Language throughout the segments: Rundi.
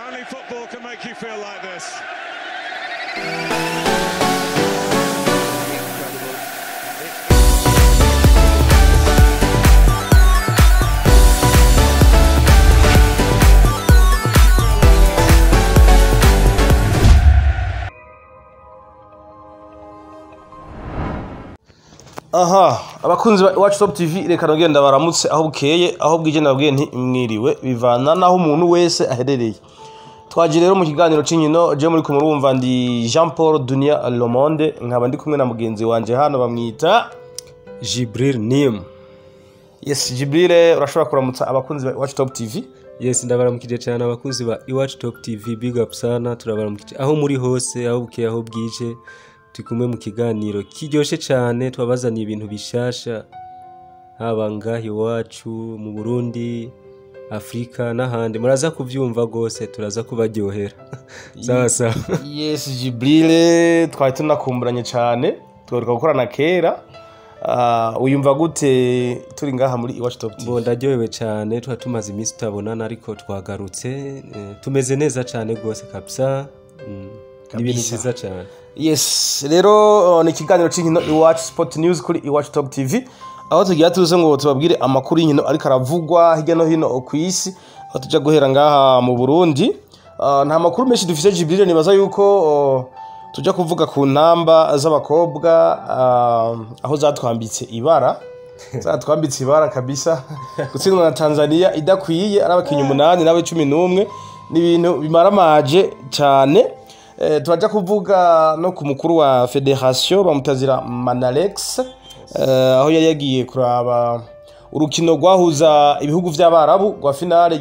Only football can make you feel like this. Aha, abakunzi ba Iwacu Top TV reka nogenda baramutse aho bukeye aho bwije nabwiye nti mwiriwe bivana naho umuntu wese aherereye. Twaje rero mu kiganiro c'inkino je muri kumurumva ndi Jean Paul Dunia Le Monde nkaba ndi kumwe na mugenzi wanje hano bamwita Jibril Nim. Yes, Jibril urashobora kuramutsa abakunzi ba Iwacu Top TV. Yes, ndabaramukije cyane abakunzi ba Iwacu Top TV, big up sana, turabaramukije aho muri hose aho bukeye aho bwije. Tukumwe mu kiganiro kiryoshe cyane twabazaniye ibintu bishasha haba ngaho iwacu mu Burundi, Afrika n'ahandi muraza kuvyumva gose turaza kubaryohera. Sawa sawa. Yes, Jibril twari tunakumburanye cyane twaruka gukorana kera. Uyumva gute turi ngaha muri Iwacu Top TV? Bo ndaryohewe cyane tumaze iminsi tutabonana ariko twagarutse tumeze neza cyane gose kabisa. Ibintu byiza cyane. Yes, rero ni kiganiro c'inkino Iwacu Sport News kuri Iwacu Top TV. Aho tugiye tuze ngo tubabwire amakuru y'inkino ariko aravugwa hirya no hino ku isi. Aho tujya guhera ngaha mu Burundi. Nta makuru menshi dufise Jibril, nibaza yuko tujya kuvuga ku ntamba z'abakobwa aho zatwambitse ibara. Zatwambitse ibara kabisa. Gutsindwa na Tanzania idakwiye ari abakinyi 8 nabe 11 ni ibintu bimaramaje cyane. Twaje kuvuga no ku mukuru wa Federation bamutazira Manalex aho yari yagiye kuraba urukino rwahuza ibihugu by'abarabu rwa finale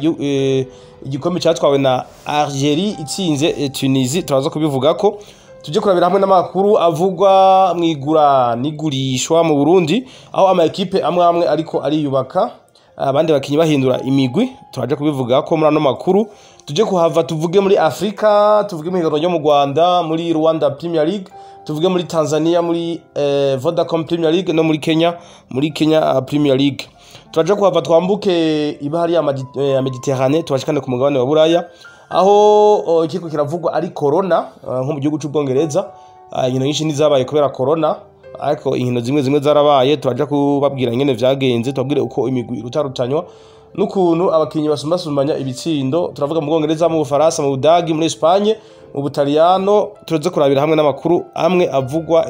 igikombe cyatwawe na Algerie itsinze Tunisie. Turaza kubivuga ko tuje kurabira hamwe n'amakuru avugwa mwigura nigurishwa mu Burundi aho ama equipe amwe ariko ariyubaka abandi bakinyi bahindura imigwi. Turaje kubivuga ko muri ano makuru tuje kuhava tuvuge muri Afrika, tuvuge mu higanwa ryo mu Rwanda, muri Rwanda Premier League, tuvuge muri Tanzania muri Vodacom Premier League no muri Kenya Premier League. Turaje kuhava twambuke ibahari ya Mediterranee tubashikane ku mugabane wa Buraya aho ikiko kiravugwa ari corona nko mu gihugu cy'Ubwongereza. Inkino nyinshi nizabaye kubera corona ariko inkino zimwe zarabaye. Turaje kubabwira nyene vyagenze, tubabwire uko imigwi rutarutanywa n'ukuntu abakinyi basumbasumbanya ibitsindo. Turavuga mu Bwongereza, mu Bufaransa, mu Budagi, muri Espagne, mu Butaliyano. Turaze kurabira hamwe n'amakuru amwe avugwa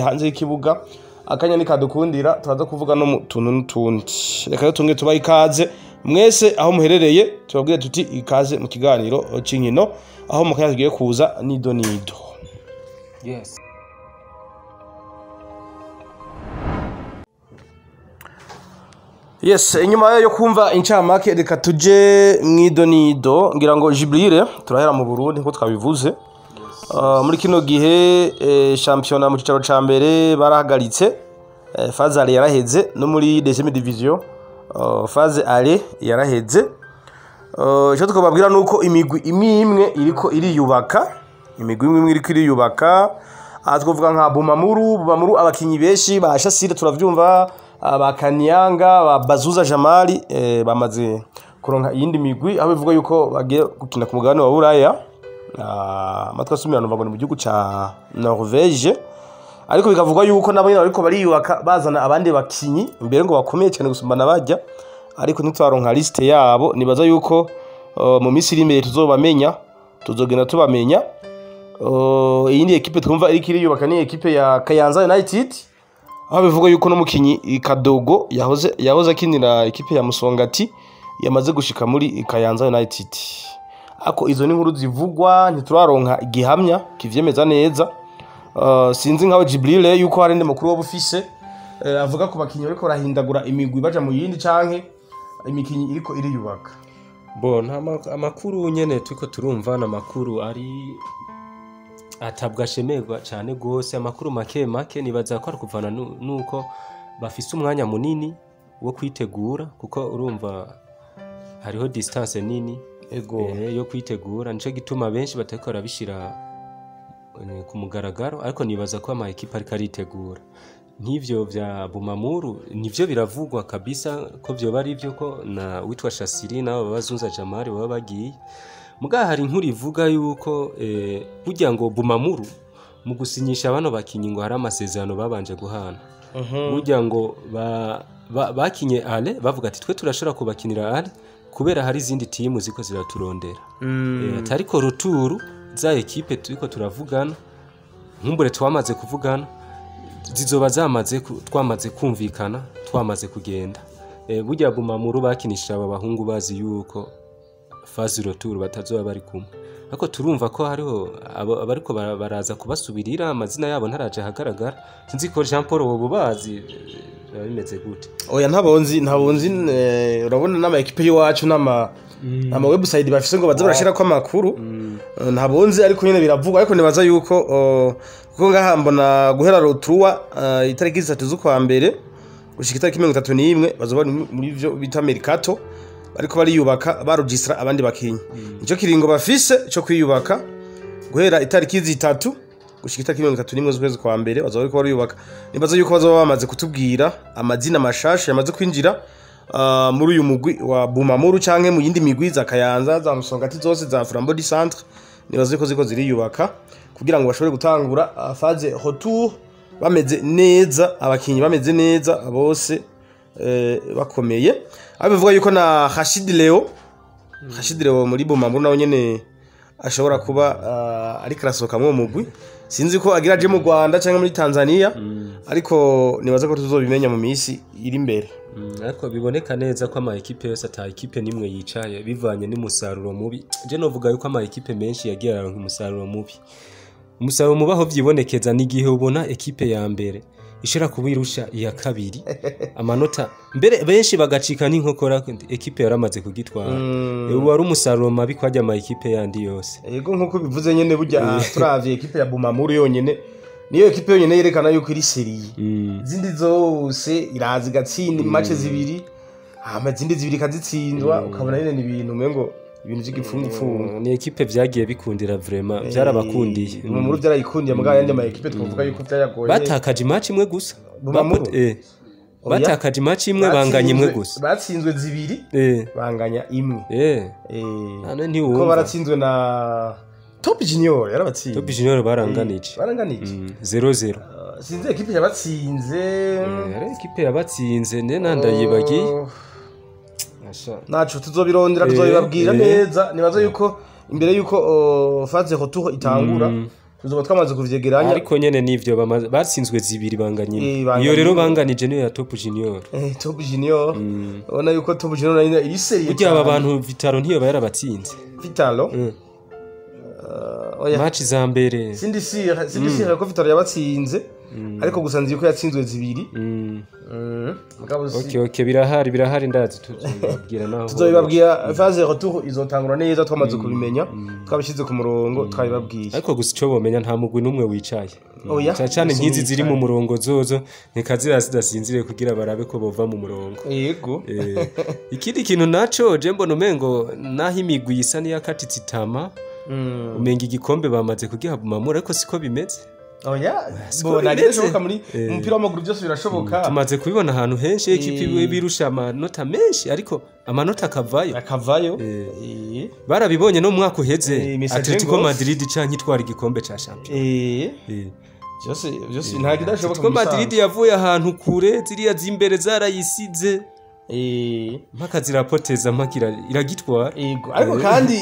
hanze y'ikibuga. Akanya nikadukundira turaza kuvuga no mu tuntu n'utundi. Reka rero tunge tubaye ikaze mwese aho muherereye, tubabwire tuti ikaze mu kiganiro c'inkino aho mukanya tugiye kuza nido. Yes. Yes, inyuma yo kumva incamake reka tuje mwidonido. Ngira ngo Jibril turahera mu Burundi nko twabivuze. Muri kino gihe championnat mu cicaro ca mbere barahagaritse. Phase ale yaraheze no muri deuxième division phase ale yaraheze. Cyo tukababwira nuko imigwi imwe iriko iriyubaka. Imigwi imwe iriko iriyubaka. Twavuga nka Bumamuru abakinyi benshi bashasire turavyumva abakanyanga Bazuza Jamali bamaze kuronka iyindi migwi aho bivuga yuko bagiye gukina ku mugabane wa Buraya. Amatwa sumirano bagone mu gihugu ca Norvège ariko bikavugwa yuko nabo nyine ariko bariyubaka bazana abandi bakinyi imbere ngo bakomeye cyane gusumbana bajya ariko ntitwaronka liste yabo. Nibaza yuko mu minsi iri imbere tuzobamenya, tuzogenda tubamenya. Iyindi equipe twumva iri kiriyubaka ni equipe ya Kayanza United aho bivuga yuko no mukinyi Kadogo yahoze akinira equipe ya Musongati yamaze gushika muri Kayanza United. Ako izo ni nkuru zivugwa ntituraronka igihamya kivyemeza neza. Sinzi nkaho Jibril yuko hari ende makuru wabufise avuga ko bakinyi bariko rahindagura imigwi baja mu yindi canke imikinyi iriko iriyubaka. Bo nta amakuru nyene twiko turumva na makuru ari atabwa shemerwa cyane gose. Amakuru make nibaza ko ari kuvana nuko bafise umwanya munini wo kwitegura kuko urumva hariho distance nini yo kwitegura. Nico gituma benshi batakora bishira ku mugaragaro ariko nibaza ko ama equipe ari karitegura. Nk'ivyo vya Bumamuru nivyo biravugwa kabisa ko byo bari byo ko na witwa Shasiri na Bazuza Jamali baba bagiye muga hari inkuru ivuga yuko burya ngo Bumamuru mu gusinyisha bano bakinyi ngo hari amasezerano babanje guhana burya ngo bakinye ale bavuga ati twe turashobora kubakinira ale kubera hari izindi timu ziko ziraturondera ariko ruturu za ekipe turiko turavugana nkumbure twamaze kuvugana zizoba twamaze kumvikana twamaze kugenda burya Bumamuru bakinisha aba bahungu bazi yuko fazi ruturu batazoba bari kumwe ariko turumva ko hariho abariko baraza kubasubirira amazina yabo ntaraje hagaragara sinzi ko Jean Paul wobo bazi bimeze gute oya ntabonzi urabona n'ama equipe y'iwacu n'ama website bafise ngo baza barashira ko amakuru ntabonzi ariko nyene biravugwa ariko nibaza yuko kuko ngaha mbona guhera rotrua itariki 3 z'ukwa mbere gushika itariki 31 bazoba muri byo bita Mercato ariko bariyubaka baregistra abandi bakinyi nico kiringo bafise cyo kwiyubaka guhera itariki 3 gushika itariki 31 z'ukwezi kwa mbere bazoba ariko bariyubaka nibaza yuko bazoba bamaze kutubwira amazina mashasha yamaze kwinjira muri uyu mugwi wa Bumamuru canke mu yindi migwi za Kayanza za Musongati zose za Flambeau du Centre nibaza yuko ziko ziriyubaka kugira ngo bashobore gutangura phase retour bameze neza abakinyi bameze neza bose bakomeye abivuga yuko na Rashid Leo muri Bumamuru nawe nyene ashobora kuba ari karasoka mu mugwi sinzi ko agira je mu Rwanda cyangwa muri Tanzania ariko nibaza ko tuzobimenya mu misi iri imbere ariko biboneka neza ko ama equipe yose ata equipe nimwe yicaye bivanye n'umusaruro mubi je novuga yuko ama equipe menshi yagiye aronka umusaruro mubi umusaruro mubaho vyibonekeza n'igihe ubona equipe ya mbere ishira kubirusha iya kabiri amanota mbere benshi bagacika n'inkokora equipe yaramaze kugitwara wari umusaruro mabi kwajya ama equipe yandi yose yego nkuko bivuze nyene burya turavye equipe ya Bumamuru yonyene niyo equipe yonyene yerekana yuko iri serie zindi zose irazi gatsinda match zibiri zindi zibiri kazitsindwa ukabona nyene ni ibintu mengo ibintu by'igipfungupfungu ni equipe vyagiye bikundira vraiment byarabakundiye Bumamuru byarayikundiye mugabo yandi ma equipe twavuga yuko byayagoye batakaje match imwe gusa batakaje match imwe banganya imwe gusa batsinzwe zibiri banganya imwe none ntiwumva ko baratsinzwe na Top Junior yarabatsinze Top Junior baranganije 0-0 sinze equipe yabatsinze equipe yabatsinze nandayibagiye naco tuzobirondera tuzobibabwira neza nibaza yuko imbere yuko phase retour itangura tuzoba twamaze kuvyegeranya ariko nyene nivyo batsinzwe zibiri banganye iyo rero banganije niyo ya Top Junior Top Junior ubona yuko Top Junior iri serie burya aba bantu Vitalo ntiyo bayarabatsinze Vitalo match za mbere sindi sire ko Vitalo yabatsinze ariko gusa nzi ko yatsinzwe zibiri okay birahari ndazi tuzobabwira naho tuzobabwira phase retour izotangura neza twamaze kubimenya twabishize ku murongo twabibabwiye ariko gusa ico bomenya nta mugwi numwe wicaye cyane nkizi ziri mu murongo zozo nikazira zidasinzire kugira barabe ko bova mu murongo yego ikindi kintu naco je mbona umengo naho imigwi isa niya katitsi tama umenga igikombe bamaze kugiha Bumamuru ariko siko bimeze bona birashoboka muri umupira w'amaguru byose birashoboka tumaze kubibona ahantu henshi equipe birusha amanota menshi ariko amanota akavayo barabibonye no mwaka uheze Atletico Madrid canke itwara igikombe ca champion byose nta kidashoboka Atletico Madrid yavuye ahantu kure ziriya zimbere zarayisize mpaka zirapoteza mpaka iragitwara ariko kandi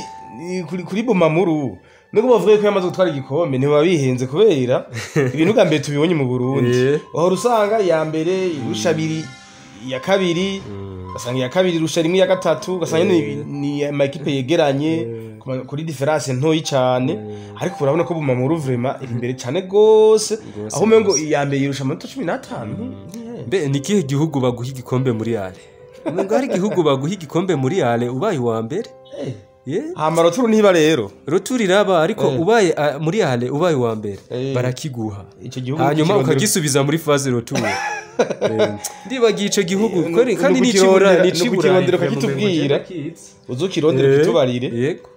kuri Bumamuru nuko bavuye ko yamaze gutwara igikombe ntibabihenze kubera ibintu bwa mbere tubibonye mu Burundi aho rusanga ya mbere irusha abiri ya kabiri gasanga ya kabiri irusha rimwe ya gatatu gasanga ni ama equipe yegeranye kuri difference ntoyi cyane ariko urabona ko Bumamuru vraiment iri imbere cyane gose aho mengo ya mbere irusha amanota 15 mbe ni kihe gihugu baguha igikombe muri ale ngo hari igihugu baguha igikombe muri ale ubaye wa mbere hama roturu niba rero roturu iraba ariko ubaye muri ale ubaye wa mbere barakiguha hanyuma ukagisubiza muri phase roturu ndibagiye ico gihugu kandi n'ikibura kakitubwira uzukirondera kitubarire yego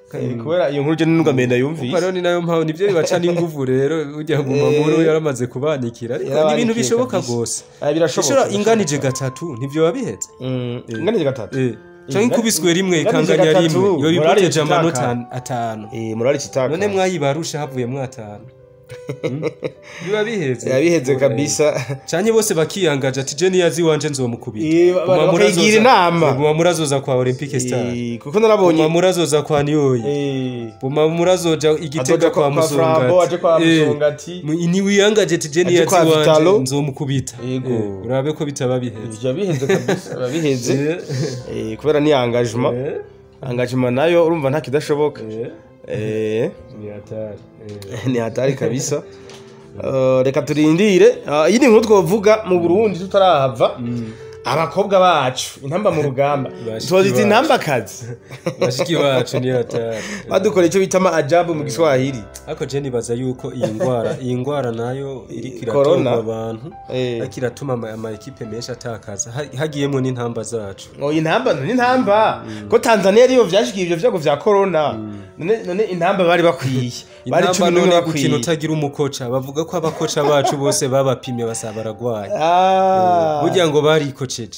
kubera iyo nkuru je n'ugamenda yumvise rero ni nayo mpamvu nivyo bibaca n'inguvu rero ujya Bumamuru yaramaze kubanikira ariko ni ibintu bishoboka gose birashoboka inganije gatatu ntivyo wabihetse inganije gatatu canke ikubiswe rimwe ikanganya rimwe yo bipoteje amanota 5 murari kitaka none mwayibarusha havuyemwo 5 biba biheze yabiheze kabisa canke bose bakiyangaje ati je niyazi wanje nzomukubita bakayigira inama buma murazoza kwa Olympique Star kuko narabonye buma murazoza kwa Niyoyi buma murazoja igitega kwa Musonga aje kwa Musonga ati ni wiyangaje ati je niyazi wanje nzomukubita urabe ko bitaba biheze yabiheze kabisa babiheze kubera ni engagement nayo urumva nta kidashoboka ni hatari kabisa reka turindire yindi nkuru twovuga mu Burundi tutarahava abakobwa bacu intamba mu rugamba twozita intamba kazi bashiki bacu ni hatari badukora icyo bitama ajabu mu Giswahili ariko je nibaza yuko iyi ngwara nayo iri kiratonga abantu akiratuma ama equipe menshi atakaza hagiyemo n'intamba zacu intamba ko Tanzania ariyo vyashikiye ivyo vyago vya corona none intamba bari bakwiye bari 11 gukina utagira umukoca bavuga ko abakoca bacu bose babapimye basaba baragwaye burya ngo bari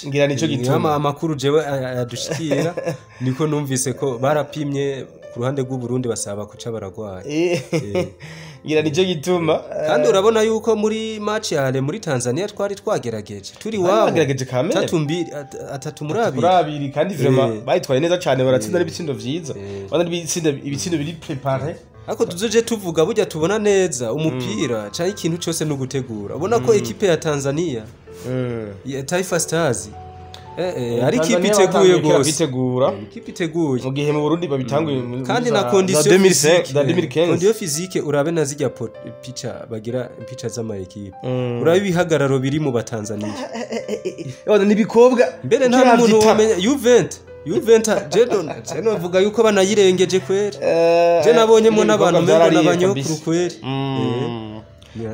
ngira nico gituma amakuru jewe adushikira niko numvise ko barapimye ku ruhande rw'u Burundi basaba kuca baragwaye ngira nico gituma kandi urabona yuko muri match yale muri Tanzania twari twagerageje turi wabo bagerageje kamere 3-2 kandi vraiment bayitwaye neza cyane baratsinda n'ibitsindo vyiza bana ibitsindo biri préparé ako tuzoje tuvuga burya tubona neza umupira cyane ikintu cyose no gutegura ubona ko equipe ya Tanzania ya Taifa Stars ari kipi teguye gose bitegura kipi teguye mu gihe mu Burundi babitanguye kandi na condition 2015 condition physique urabe nazijya picha bagira picha z'ama equipe urabe ibihagararo biri mu batanzania nibikobwa mbere nta muntu wamenya Juventus je vuga yuko banayirengeje kwere je nabonyemo n'abantu mengo n'abanyokuru kwere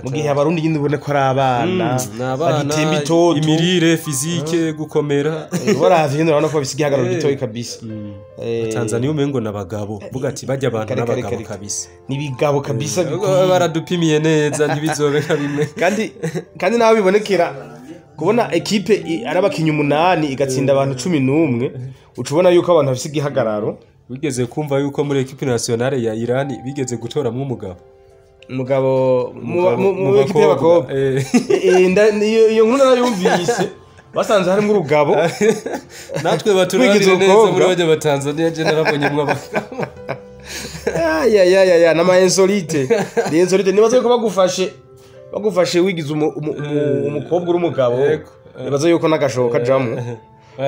mu gihe abarundi nyine ubone ko ari abana bagitemba itoto imirire physique gukomera baravye nyine urabona ko bisigiye hagararo gitoyi kabisa Tanzania umengo nabagabo vuga ati bajya abantu n'abagabo kabisa nibigabo kabisa baradupimiye neza ntibizobeka bimwe kandi naho bibonekera kubona equipe arabakinyi 8 igatsinda abantu 11 ucubona yuko abantu bafise igihagararo wigeze kumva yuko muri equipe nationale ya Iran bigeze gutoramwo umugabo mu equipe y'abakobwa iyo nkuru narayumvise basanze harimo urugabo natwe baturabire neza muri bajya batanzania je narabonyemwe abakobwa ya nama insolite nibaza yuko bagufashe wigize umukobwa uri umugabo nibaza yuko n'agashoka jamo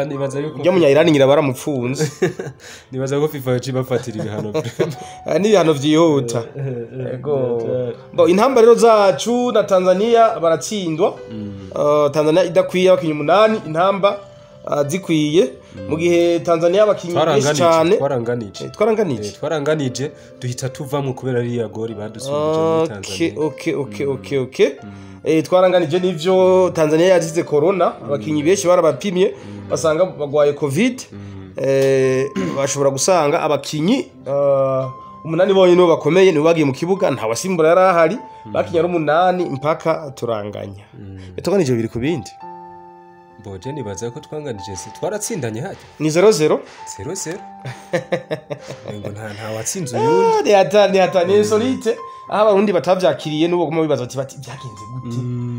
nibaza yuko ujya munyayirani ngira baramupfunze nibaza ko FIFA yaci bafatira ibihano n'ibihano vyihuta yego intamba rero zacu na Tanzania baratsindwa Tanzania idakwiye abakinyi 8 intamba zikwiye mu gihe Tanzania abakinyi benshi cyane twaranganije duhita tuvamwe kubera ari ya gori badusubije muri Tanzania okay twaranganije nivyo Tanzania yazize corona abakinyi benshi barabapimye basanga bagwaye covid bashobora gusanga abakinyi 8 bonyine no bakomeye nibo bagiye mu kibuga nta wasimbura yarahari bakinya ari 8 mpaka turanganya betoganije biri ku bindi boje nibaza ko twanganije se twaratsindanye hati ni 0-0 ngo nta watsinze uyundi ni hatani insolite aho abarundi batavyakiriye n'ubo guma bibaza ati byagenze gute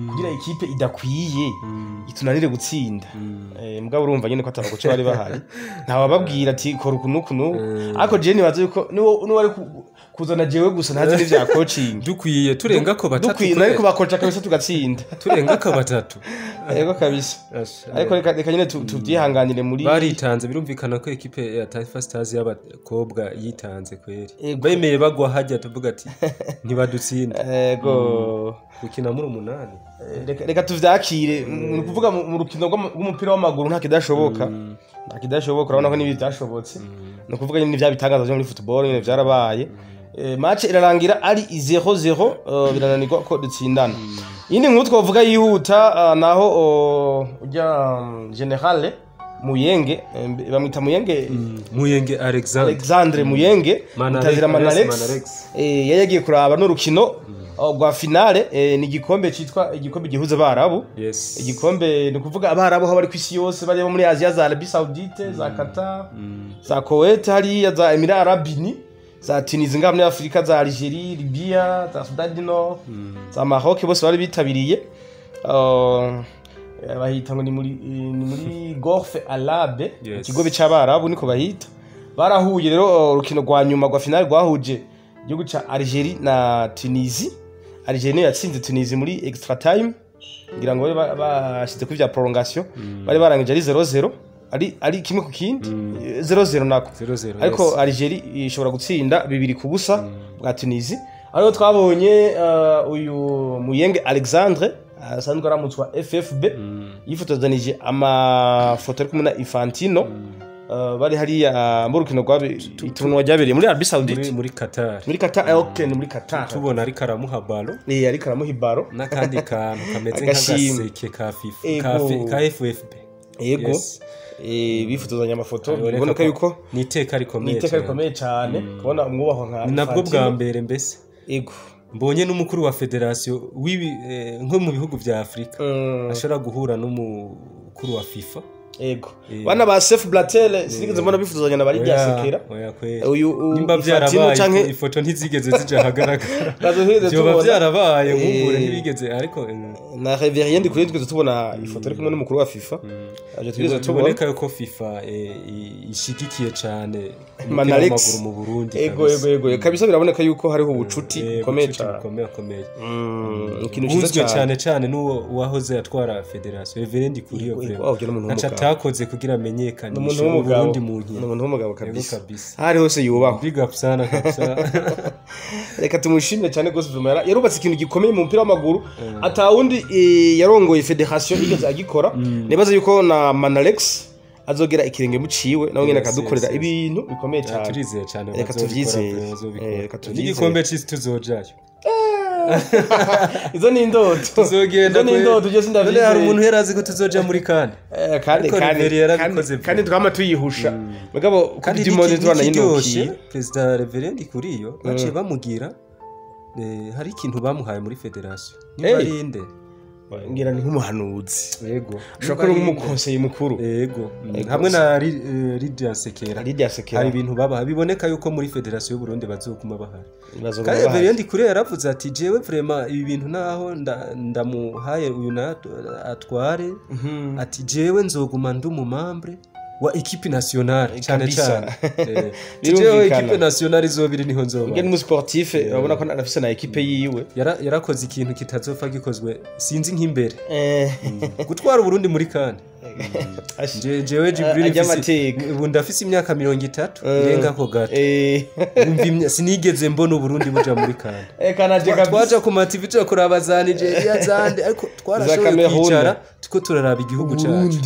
kugira ikipe idakwiye itunanire gutsinda mugabo urumva nyene ko atabagoce bari bahari nta wababwira ati kora ukunukuno ariko je nibaza yuko niwo ari kuzana jewe gusa ntazi n'ivya coaching dukwiye turenga ko batatu dukwiye ariko bakoca kabisa tugatsinda turenga ko batatu yego kabisa ariko reka nyene tuvyihanganire muri baritanze birumvikana ko equipe ya Taifa Stars y'abakobwa yitanze kweri bemeye bagwa hajya tuvuga ati ntibadutsinda yego gukina muri 8 reka tuvyakire kuvuga mu rukino rw'umupira w'amaguru nta kidashoboka urabona ko nibi byashobotse no kuvuga nyine vya bitangaza byo muri football nyine vyarabaye match irarangira ari 0-0 birananirwa ko dutsindana yindi nkuru twavuga yihuta naho ujya generale Muyenge bamwita Muyenge Alexandre Muyenge mutazira Manalex yagiye kuraba no rukino rwa finale ni igikombe cyitwa igikombe gihuza abarabu Yes. igikombe ni ukuvuga abarabu aho bari ku isi yose barimo muri Aziya za Arabie Saoudite za Qatar za Kuwait hariya za Emirats Arabes Unis za Tunisie ngaha muri Afurika za Algeria Libya za Sudan du Nord za Maroc bose bari bitabiriye bahita ngo ni muri Golfe Arabe ikigobe cy'abarabu niko bahita barahuye rero urukino rwa nyuma rwa finale rwahuje igihugu ca Algeria na Tunisie Algeria niyo yatsinze Tunisie muri extra time ngira ngo bashize kuri vya prolongation bari barangije ari 0-0 ari kimwe ku kindi 0-0 nako 0-0 ariko Algeria ishobora gutsinda 2-0 bwa Tunisie ariho twabonye uyu Muyenge Alexandre asanzwe aramutswa FFB yifotozanije amafoto ari kumwe na Infantino bari hariya mu rukino rw'itournoi ryabereye muri Arabie Saoudite muri Qatar okay ni muri Qatar tubona ari karamuha balo ariko aramuha balo n'akandi kantu kameze nk'agaseke ka FIFA ka FFB yego bifotozanya amafoto biboneka yuko ni iteka rikomeye cyane kubona umwubaho nka nabwo bwa mbere mbese yego mbonye n'umukuru wa federation nko mu bihugu vya Afrika ashobora guhura n'umukuru wa FIFA ego bana ba Seif Blatter sinigeze mbona bifuzanya na bari ryasekera uyu nimba byarabaye ifoto ntizigeze zija hagaragara byo byarabaye nkubure ntibigeze ariko na Reverien ndi kuri twese tubona ifoto ari kumwe n'umukuru wa FIFA aje twigeze tuboneka yuko FIFA ishigikiye cyane Manalex mu Burundi ego kabisa biraboneka yuko hariho ubucuti bukomeye ikintu cyiza cyane n'uwo wahoze atwara federation Reverien kuri yo takoze kugira amenyekanishe Burundi mu nkino n'umuntu w'umugabo kabisa hari hose yubaho big up sana kabisa reka tumushimire cyane gose Vumera yarubatse ikintu gikomeye mu mpira w'amaguru atawundi yarongoye federation igeze agikora nibaza yuko na Manalex azogera ikirenge muciwe nawe nyine akadukorera ibintu bikomeye cyane turizeye cyane reka tuvyizeye n'igikombe cy'isi tuzojayo izo ni indoto tuzogenda ni indoto je sindabize hari umuntu herazi ko tuzoja muri kandi twama tuyihusha mugabo kandi dimone twana yinoki president Reverend Kuriyo bace bamugira hari ikintu bamuhaye muri federation nibarinde ngira ni nk'umuhanuzi yego ushobora kuba nk'umukonseye mukuru yego hamwe na Lydia Sekera hari ibintu baba biboneka yuko muri federation y'u Burundi bazokuma bahari kandi Reverend Kuriyo yaravuze ati jewe vraiment ibi bintu naho ndamuhaye uyu na atware ati jewe nzoguma ndumumambre wa equipe nationale cyane jewe equipe nationale izobiri niho nzoba ngene mu sportif urabona ko arafise na equipe yiwe yarakoze ikintu kitazopfa gikozwe sinzi nk'imbere gutwara Burundi muri kane jewe Jibril ubu ndafise imyaka 30 irenga ko gato sinigeze mbona Burundi buja muri kane twaja ku TV kuraba za Nigeria zande ariko twarashoboye kwicara tuko turaraba igihugu cyacu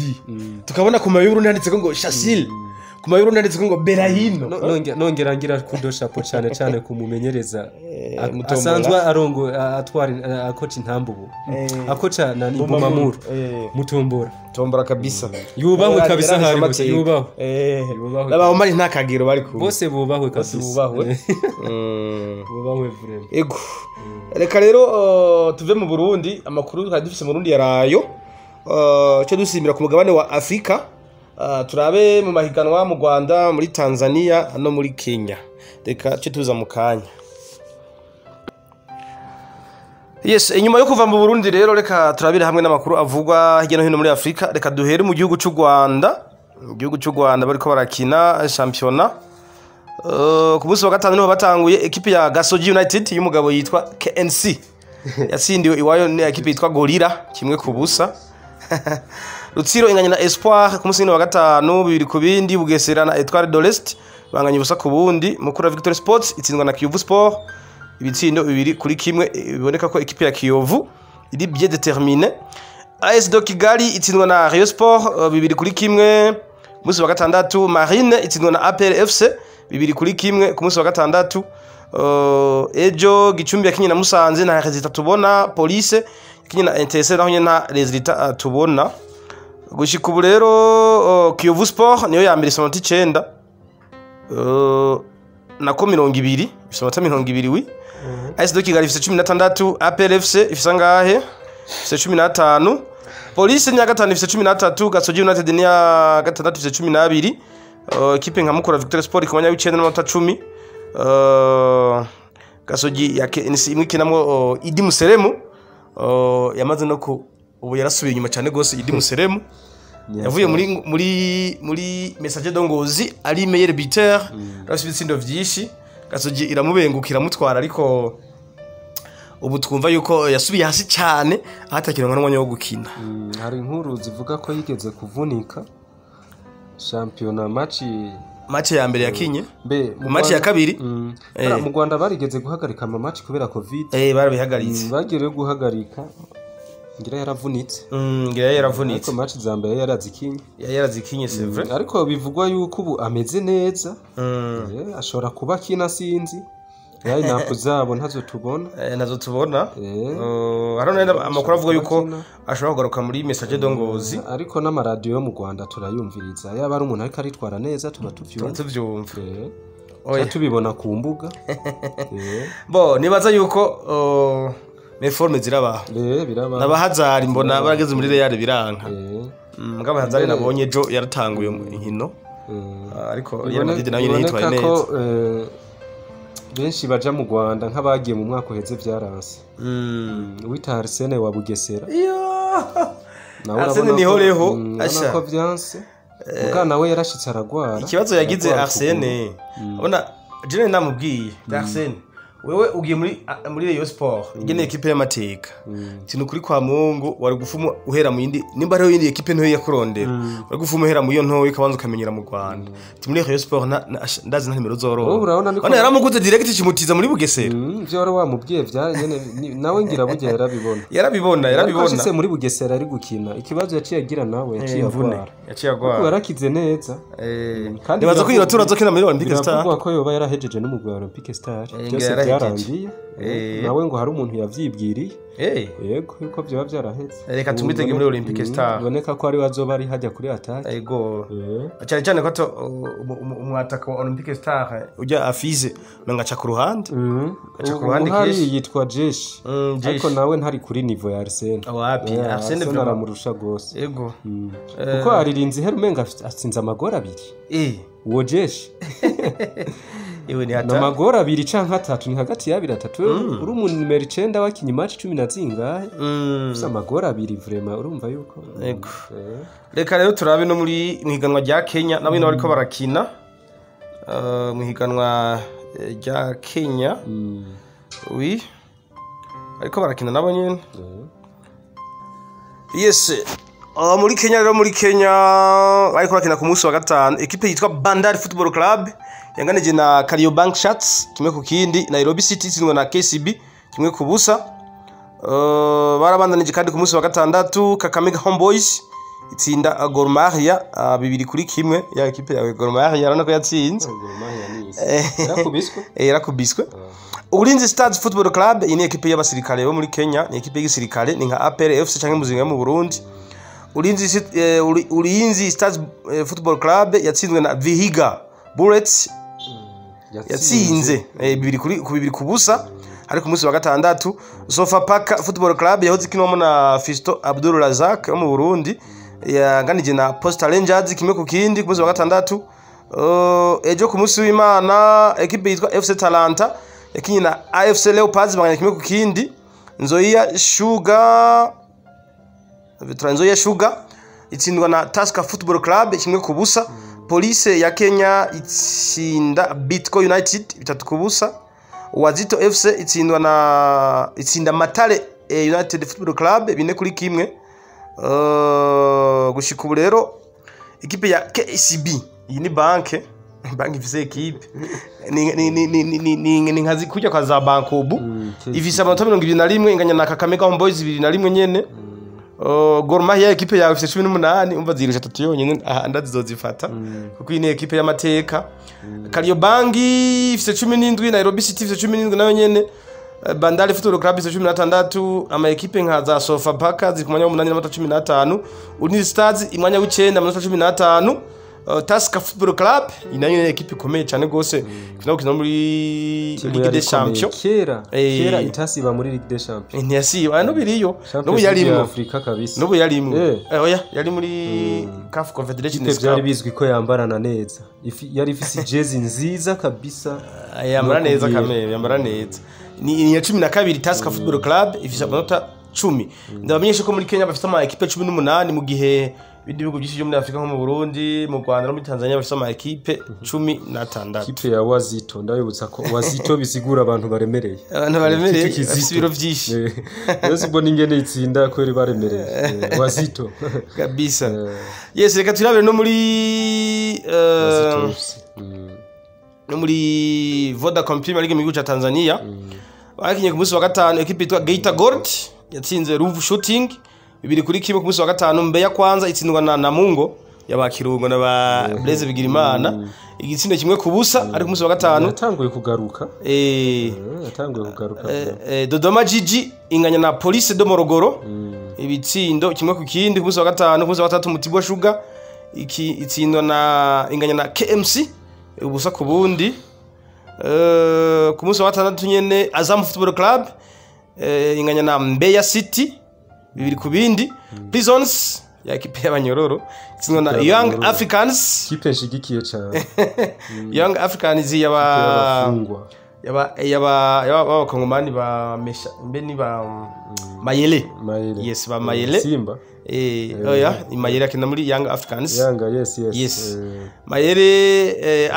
tukabona ku mabi Burundi handitse ngo Shasil ku mabi Burundi handitse ngo Berahino nongera ngira kudo chapeau cyane kumumenyereza asanzwe arongo atwara akoca intambubu akoca nani Bumamuru mutombora kabisa yubahwe kabisa hari yubahwe baba mari ntakagiro bari ku bose bubahwe kabisa bubahwe vraiment ego reka rero tuve mu Burundi amakuru kandi dufise mu Burundi yarayo cyo dusimbira ku mugabane wa Afrika turabe mu mahiganwa mu Rwanda muri Tanzania no muri Kenya reka cyo tuza mu kanya yes inyuma yo kuva mu Burundi rero reka turabire hamwe n'amakuru avugwa hirya no hino muri Afrika reka duhere mu gihugu cy'u Rwanda bariko barakina championnat ku munsi wa gatanu niho batanguye equipe ya Gasogi United y'umugabo yitwa KNC yatsindiwe iwayo ni equipe yitwa Gorilla kimwe ku busa Rutsiro inganya na Espoir ku munsi wa gatanu 2-2 Bugesera na Etoile de l'Est banganya ubusa ku bundi Mukura Victory Sports itsindwa na Kiyovu Sport ibitsindo 2-1 biboneka ko equipe ya Kiyovu iri bien déterminée AS de Kigali itsindwa na Rayon Sport 2-1 munsi wa gatandatu Marine itsindwa na APR FC 2-1 ku munsi wa gatandatu ejo Gicumbi yakinye na Musanze na resultat tubona Police yakinye na NTS naho nyene nta resultat tubona gushika ubu rero Kiyovu Sport niyo ya mbere 9 nako 20 ifise amanota 20 wi AS do Kigali ifise 16 APR FC ifise angahe ifise 15 Police ni ya gatanu ifise 13 Gasogi United ni ya gatandatu ifise 12 equipe nka Mukura Victory Sport ikomanya w'icenda n'amanota 10 Gasogi ya KNC imwe kinamwo Idi Museremu yamaze no ku ubu yarasubiye inyuma cyane gose Idi Museremu yavuye muri Message Dongozi ari meilleur buteur rafite ibitsindo vyinshi Gasogi iramubengukira mutwara ariko ubu twumva yuko yasubiye hasi cyane ahatakiranwa n'umwanya wo gukina hari inkuru zivuga ko yigeze kuvunika championnat match ya mbere yakinye mu match ya kabiri mu Rwanda barigeze guhagarika ama match kubera covid barabihagaritse bagire guhagarika ngira yaravunitse ariko match za mbere yarazikinye c'est vrai ariko bivugwa yuko ubu ameze neza ashobora kuba kina sinzi yayi napo zabo nazo tubona harone amakuru avuga yuko ashobora kugaruka muri Message Dongozi ariko n'amaradiyo yo mu Rwanda turayumviriza yaba ari umuntu ariko aritwara neza tubyumva tubibona ku mbuga nibaza yuko forme zirabaho nabahazari mbona barageze muri Real biranka mugabo hazari nabonye ejo yaratanguye inkino ariko Real Madrid nayo yitwaye neza benshi baja mu Rwanda nk'abagiye mu mwaka uheze byaranse wita Arsene wa Bugesera Arsene nihoreho asha ko byanse mugana we yarashitse aragwara ikibazo yagize Arsene ubona jene namubwiye Arsene wewe ugiye muri Rayon Sport igene equipe y'amateka kintu kuri kwa Mungu wari gufuma uhera mu yindi nimba rero yindi equipe ntoye yakurondera wari gufuma uhera mu yo ntoye kabanza ukamenyera mu Rwanda muri Rayon Sport ndazi na nimero zoro bana yaramuguze direct kimutiza muri Bugesera byo wari wamubwiye bya nyene nawe ngira bujye yarabibona ashitse muri Bugesera ari gukina ikibazo yaciye agira nawe yaciye agwara yarakize neza kandi baza kwira turazo kina muri Olympic Star kuko ko yoba yarahejeje no mu Olympic Star byarangiye nawe ngo hari umuntu yavyibwiriye yego yuko byo byaraheze reka tumwitege muri Olympic Star boneka ko ari wazoba ari hajya kuri attaque yego cyane ko umwataka wa Olympic Star ujya afize nangaca ku ruhande keshi yitwa Jesh ariko nawe ntari kuri niveau ya Arsene Arsene aramurusha gose yego kuko aririnze herumenga atsinze amagora abiri uwo Jesh iwe ni hata namagora abiri canka atatu ni hagati ya 3 uri mu numero 9 wakinyi match 10 na zingahe gusa amagora abiri vraiment urumva yuko yego reka rero turabe no muri mwiganwa rya Kenya nabo bariko barakina mwiganwa rya Kenya oui ariko barakina nabo nyene yes muri Kenya rero bariko barakina ku munsi wa gatanu equipe yitwa Bandari Football Club yanganije na Kariobangi Sharks kimwe ku kindi Nairobi City itsinzwe na KCB kimwe ku busa barabandanije kandi ku munsi wa gatandatu Kakamega Homeboys itsinda Gor Mahia 2-1 ya equipe ya Gor Mahia arana ko yatsinze yarakubiswe Ulinzi Stars Football Club ni equipe y'abasirikare bo muri Kenya ni equipe y'gisirikare ni nka APR FC cyangwa muzinga mu Burundi Ulinzi Stars Football Club yatsinzwe na Vihiga Bullets yatsinze 2 ku busa ari ku munsi wa gatandatu Sofapaka Football Club yahoze kinwamo na Fisto Abdul Razak wo mu Burundi yanganije na Posta Rangers kimwe ku kindi ku munsi wa gatandatu ejo ku munsi w'Imana equipe yitwa FC Talanta yakinye na AFC Leopards banganya kimwe ku kindi Nzoia Sugar itsindwa na Tusker Football Club kimwe ku busa Police ya Kenya itsinda Bitco United 3 ku busa Wazito FC itsinda Matale United Football Club 4-1 gushika ubu rero equipe ya KCB iyi ni banki ifise equipe ni nkazi kujya kwa za Bankobu ifise amanota 21 inganya na Kakamega Homeboys 2-1 nyene Gor Mahia equipe yawe ifite 18 umva zirusha 3 yonyene ndazizozifata kuko iyi ni equipe y'amateka Kariobangi ifite 17 Nairobi City ifite 17 nayo nyene Bandari Football Club ifite 16 ama equipe nka za Sofapaka ziri kumanya 8 n'amanota 15 Ulinzi Stars imwanya w'9 n'amanota 15 Tusker Football Club inayo ni equipe ikomeye cyane gose ikina gukina muri Ligue des Champions kera itasiba muri Ligue des Champions ntiyasiba no biriyo no yarimwo Afrika kabisa no yarimwo oya yari muri CAF Confederation Cup byari bizwi ko yambarana neza yari ifise jezi nziza kabisa yambara neza kamere yambara neza ni ya 12 Tusker Football Club ifise amanota 10 ndabamenyesha ko muri Kenya bafite ama equipe 18 mu gihe bidibugo byinshi byo muri Afrika nko mu Burundi mu Rwanda no muri Tanzania bafite ama equipe 16 equipe ya Wazito ndabibutsa ko Wazito bisigura abantu baremereye bafite ibiro byinshi yose mbona ingene itsinda ko ri baremereye Wazito kabisa yes reka turabere no muri no muri Vodacom Premier League mu gihugu cya Tanzania bakinye ku munsi wa gatanu equipe yitwa Geita Gold yatsinze Ruvu Shooting 2-1 ku munsi wa gatanu Mbeya Kwanza itsindwa na Namungo y'abakirungo na ba Blaise Bigirimana igitsindo kimwe ku busa ari ku munsi wa gatanu yatanguye kugaruka yatanguye kugaruka Dodoma Jiji inganya na Police do Morogoro ibitsindo kimwe ku kindi ku munsi wa gatanu ku munsi wa gatatu Mutibwa Sugar itsindwa na inganya na KMC ubusa ku bundi ku munsi wa gatandatu nyene Azam Football Club inganya na Mbeya City 2-2 Prisons ya equipe y'abanyororo itsindwa na Young Africans kipe shigikiye cyane Young Africans yaba Kongomani ba mesha mbe ni ba Mayele yes ba Mayele Simba oya Mayele akina muri Young Africans yes Mayele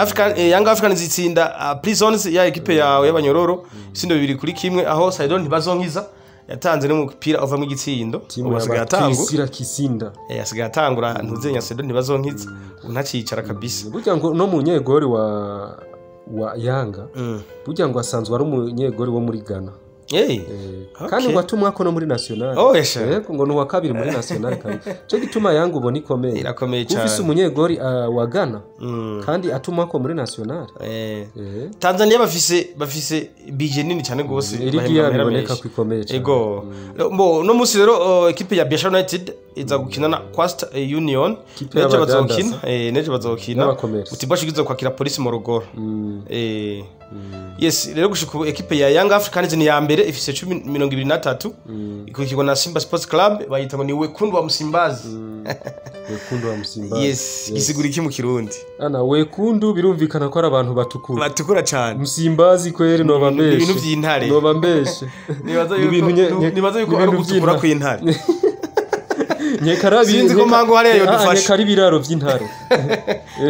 Young Africans itsinda Prisons ya equipe y'abanyororo isindo 2-1 aho Saidon ntibazonkiza yatanze no mupira ova mu gitsindo ubasigaye atangura kisinda yasigaye atangura ntuzenya Saidon ntibazonkiza ntacicara kabisa burya ngo no munyegori wa Yanga burya ngo asanzwe ari umunyegori wo muri Ghana kandi ngo atumwa ko no muri national yego ngo nuwa kabiri muri national kandi cyo gituma Yanga ubona ikomeye irakomeye cyane ufise umunyegori wa Ghana kandi atumwa ko muri national Tanzania bafise bije nini cyane gose bahembera ko ikomeye cyane ego no musi rero equipe ya Biashara United iza gukina na Quest Union neje bazokina Mutibwa Sugar kwakira Police Morogoro yes rero gushika equipe ya Young Africans ni ya mbere ifise 23 ikukirwa na Simba Sports Club bayita ngo ni Wekundu wa Msimbazi Wekundu wa Msimbazi yes gisigura iki mu Kirundi ana Wekundu birumvikana ko ari abantu batukura cyane Msimbazi kwere no bambeshe ibintu by'intare no bambeshe nibaza yuko ari gutukura kw'intare nyekarabi sinzi ko mango hariya yo dufasha nyekari biraro by'intare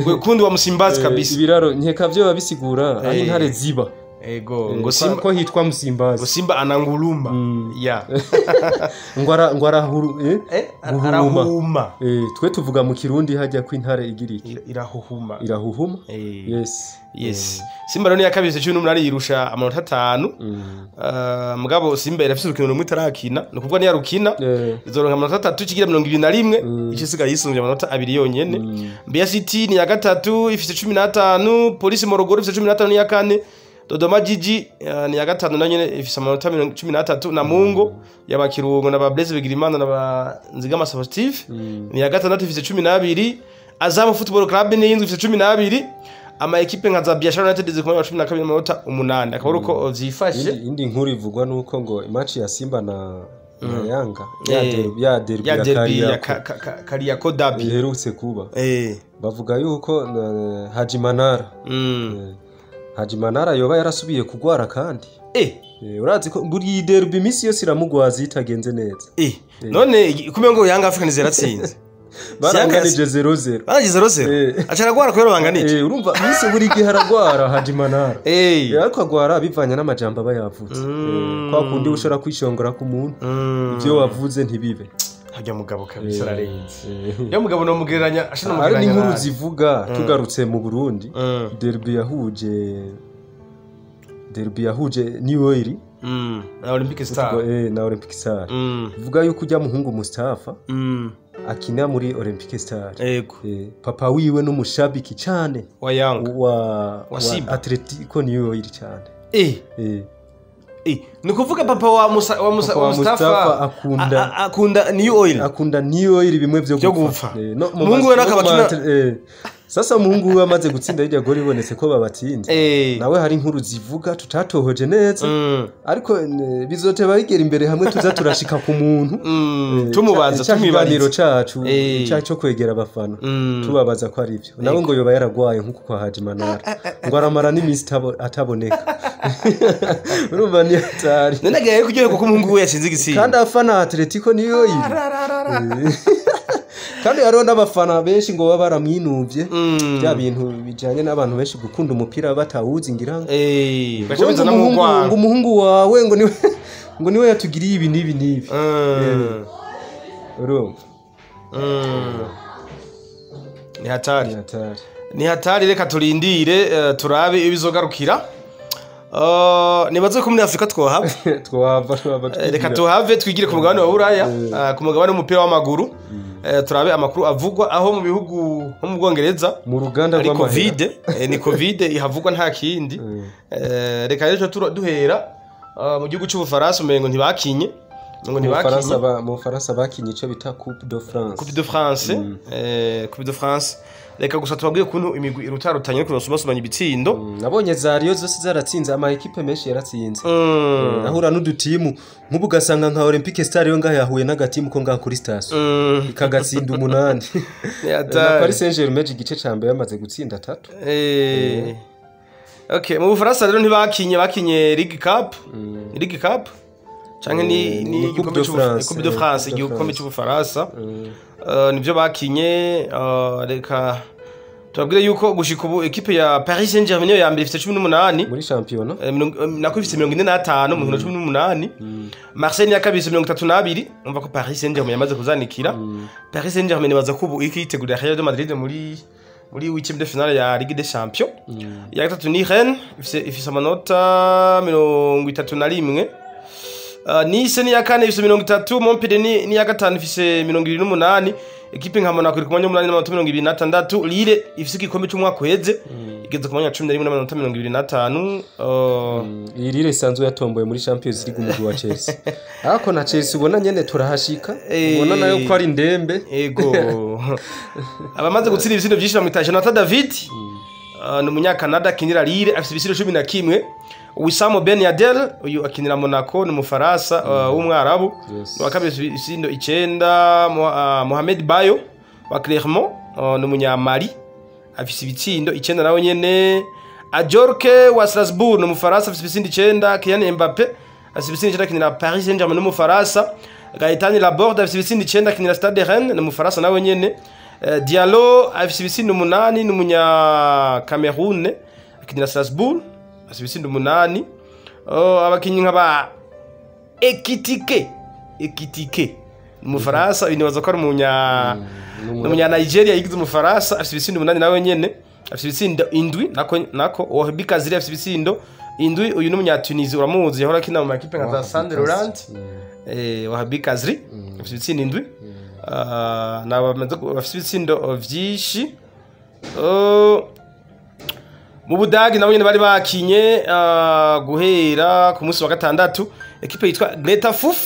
Wekundu wa Msimbazi kabisa ibiraro nyekavyo babisigura aho intare ziba ego ngo Simba ko hitwa Msimbazi ngo Simba anangulumba ya ngwara huru arahuma twe tuvuga mu Kirundi hajya ko intare igira iki irahuhuma yes Simba rero ya kabiri 18 yirusha amanota 5 mugabo Simba irafise urukino rumwe tarakina no kuvuga ni ya rukina izoronka amanota 3 kigira 21 ikisiga yisumye amanota 2 yonyene Mbeya City ni ya gatatu ifise 15 Police Morogoro ifise 15 ni ya kane Dodoma Jiji ni ya gatanu na nyene ifise amanota 13 na Mungo y'abakirungo na ba Blaise Bigirimana na ba Nzigama Sportive ni ya gatandatu ifise 12 Azam Football Club ni yinzu ifise 12 ama equipe nka za Biashara United zikomeye 12 amanota 8 akaba uko zifashe indi nkuru ivugwa nuko ngo match ya Simba na Yanga ya derby ya Kariako derby iherutse kuba bavuga yuko Haji Manara yoba yarasubiye kugwara kandi urazi ko buri derby misi yose iramugwaza itagenze neza none kumenya ngo Young Africans yaratsinze baranganije 0-0 acara gwara ko baranganije urumva misi buri gihe haragwara Haji Manara ariko agwara bivanya n'amajambo aba yavutse kwa kundi ushora kwishongora ku muntu ivyo wavuze ntibibe hajya mugabo kabisa ararenze yo mugabo no mugereranya ashana mugereranya ari n'inkuru zivuga tugarutse mu Burundi derby yahuje New Oil na Olympic Star na Olympic Star vuga yuko ujya muhungu Mustafa akina muri Olympic Star papa wiwe n'umushabiki cyane wa Young wa Atletico New Oil cyane ni kuvuga papa wa Mustafa akunda new oil bimwe byo gupfa umuhungu we nakabakina sasa umuhungu we amaze gutsinda irya goli ibonetse ko babatsinze nawe hari inkuru zivuga tutatohoje neza ariko bizoteba bigera imbere hamwe tuza turashika ku muntu tumubaza tumwibaniro cacu cyo kwegera abafana tubabaza ko ari byo nawe ngo yoba yaragwaye nkuko kwa Haji Manara ngo aramara n'imisi ataboneka urumva ni atari nanagaye kuryoherwa ko umuhungu we yashinze igisiga kandi afana Atletico niyo kandi hariho n'abafana benshi ngo baba baramwinuvye bya bintu bijanye n'abantu benshi gukunda umupira batawuzi ngira ngo umuhungu wawe ngo niwe yatugiriye ibi nibi urumva ni hatari reka turindire turabe ibizogarukira nibaze ko muri Afrika twohava reka tuhave twigire ku mugabane wa Buraya ku mugabane w'umupira w'amaguru turabe amakuru avugwa aho mu bihugu nko mu Bwongereza mu ruganda rw'amahera ni covid ihavugwa nta kindi reka rero duhera mu gihugu cy'Ubufaransa umengo ntibakinye mu Faransa bakinye ico bita Coupe de France reka gusa tubabwiye kuntu imigwi irutarutanye ko basubanya ibitsindo nabonye za Rio zose zaratsinze ama equipe menshi yaratsinze nahura n'udutimu nk'ubu gasanga nka Olympique Star yo ngaho yahuye n'agatimu ko ngaho kuri station ikagatsinda 8 na Paris Saint-Germain igice cambe yamaze gutsinda 3 okay mu Bufaransa rero bakinye Ligue Cup canke ni Coupe de France igikombe cy'Ubufaransa nivyo bakinye reka tubabwire yuko gushika ubu equipe ya Paris Saint-Germain ya mbere ifite 18 muri championnat nako ifite 45 mu 18 Marseille ya kabiri 32 umva ko Paris Saint-Germain yamaze kuzanikira Paris Saint-Germain baza kubu ikitegura Real de Madrid muri 8e de finale ya Ligue des Champions ya gatatu ni Rennes ifite amanota 31 Nice ni ya kane ifise 30 Montpellier ni ya gatanu ifise 28 equipe nka Monaco iri ku mwanya 8 n'amanota 26 Lille ifise igikombe cy'umwaka uheze igeze ku mwanya 11 n'amanota 25 Lille isanzwe yatomboye muri Champions League umugwi wa Chelsea ariko na Chelsea ubona nyene turahashika ubona nayo ko ari ndembe ego abamaze gutsinda ibisindo byinshi bamwita Jonathan David ni umunyakanada akinira Lille afise ibisindo 11 Wissam Ben Yedder uyu akinira Monaco ni Mufaransa w'umwarabu wa kabiri ibisindo 9 Mohamed Bayo wa Clermont ni umunyamali afise ibitsindo 9 nawe nyene Ajorke wa Strasbourg ni Mufaransa afise ibitsindo 9 Kylian Mbappé afise ibitsindo 9 akinira Paris Saint-Germain ni Mufaransa Gaëtan Laborde afise ibitsindo 9 akinira Stade Rennes ni Mufaransa nawe nyene Diallo afise ibitsindo 8 ni umunya Cameroun akinira Strasbourg asibisinda 8 abakinyi nk'aba Ekitike mu Faransa binibaza ko ari umunya Nigeria yigize mu Faransa asibisinda 8 nawe nyene asibisinda 7 nako Wahbi Kazri asibisinda 7 uyu n'umunya Tunisia uramuzi yahora kina mu makipe nka za Sunderland Wahbi Kazri asibisinda 7 nabamaze asibisinda vyishi mu Budagi nabo nyene bari bakinye guhera ku munsi wa gatandatu equipe yitwa Greuther Fürth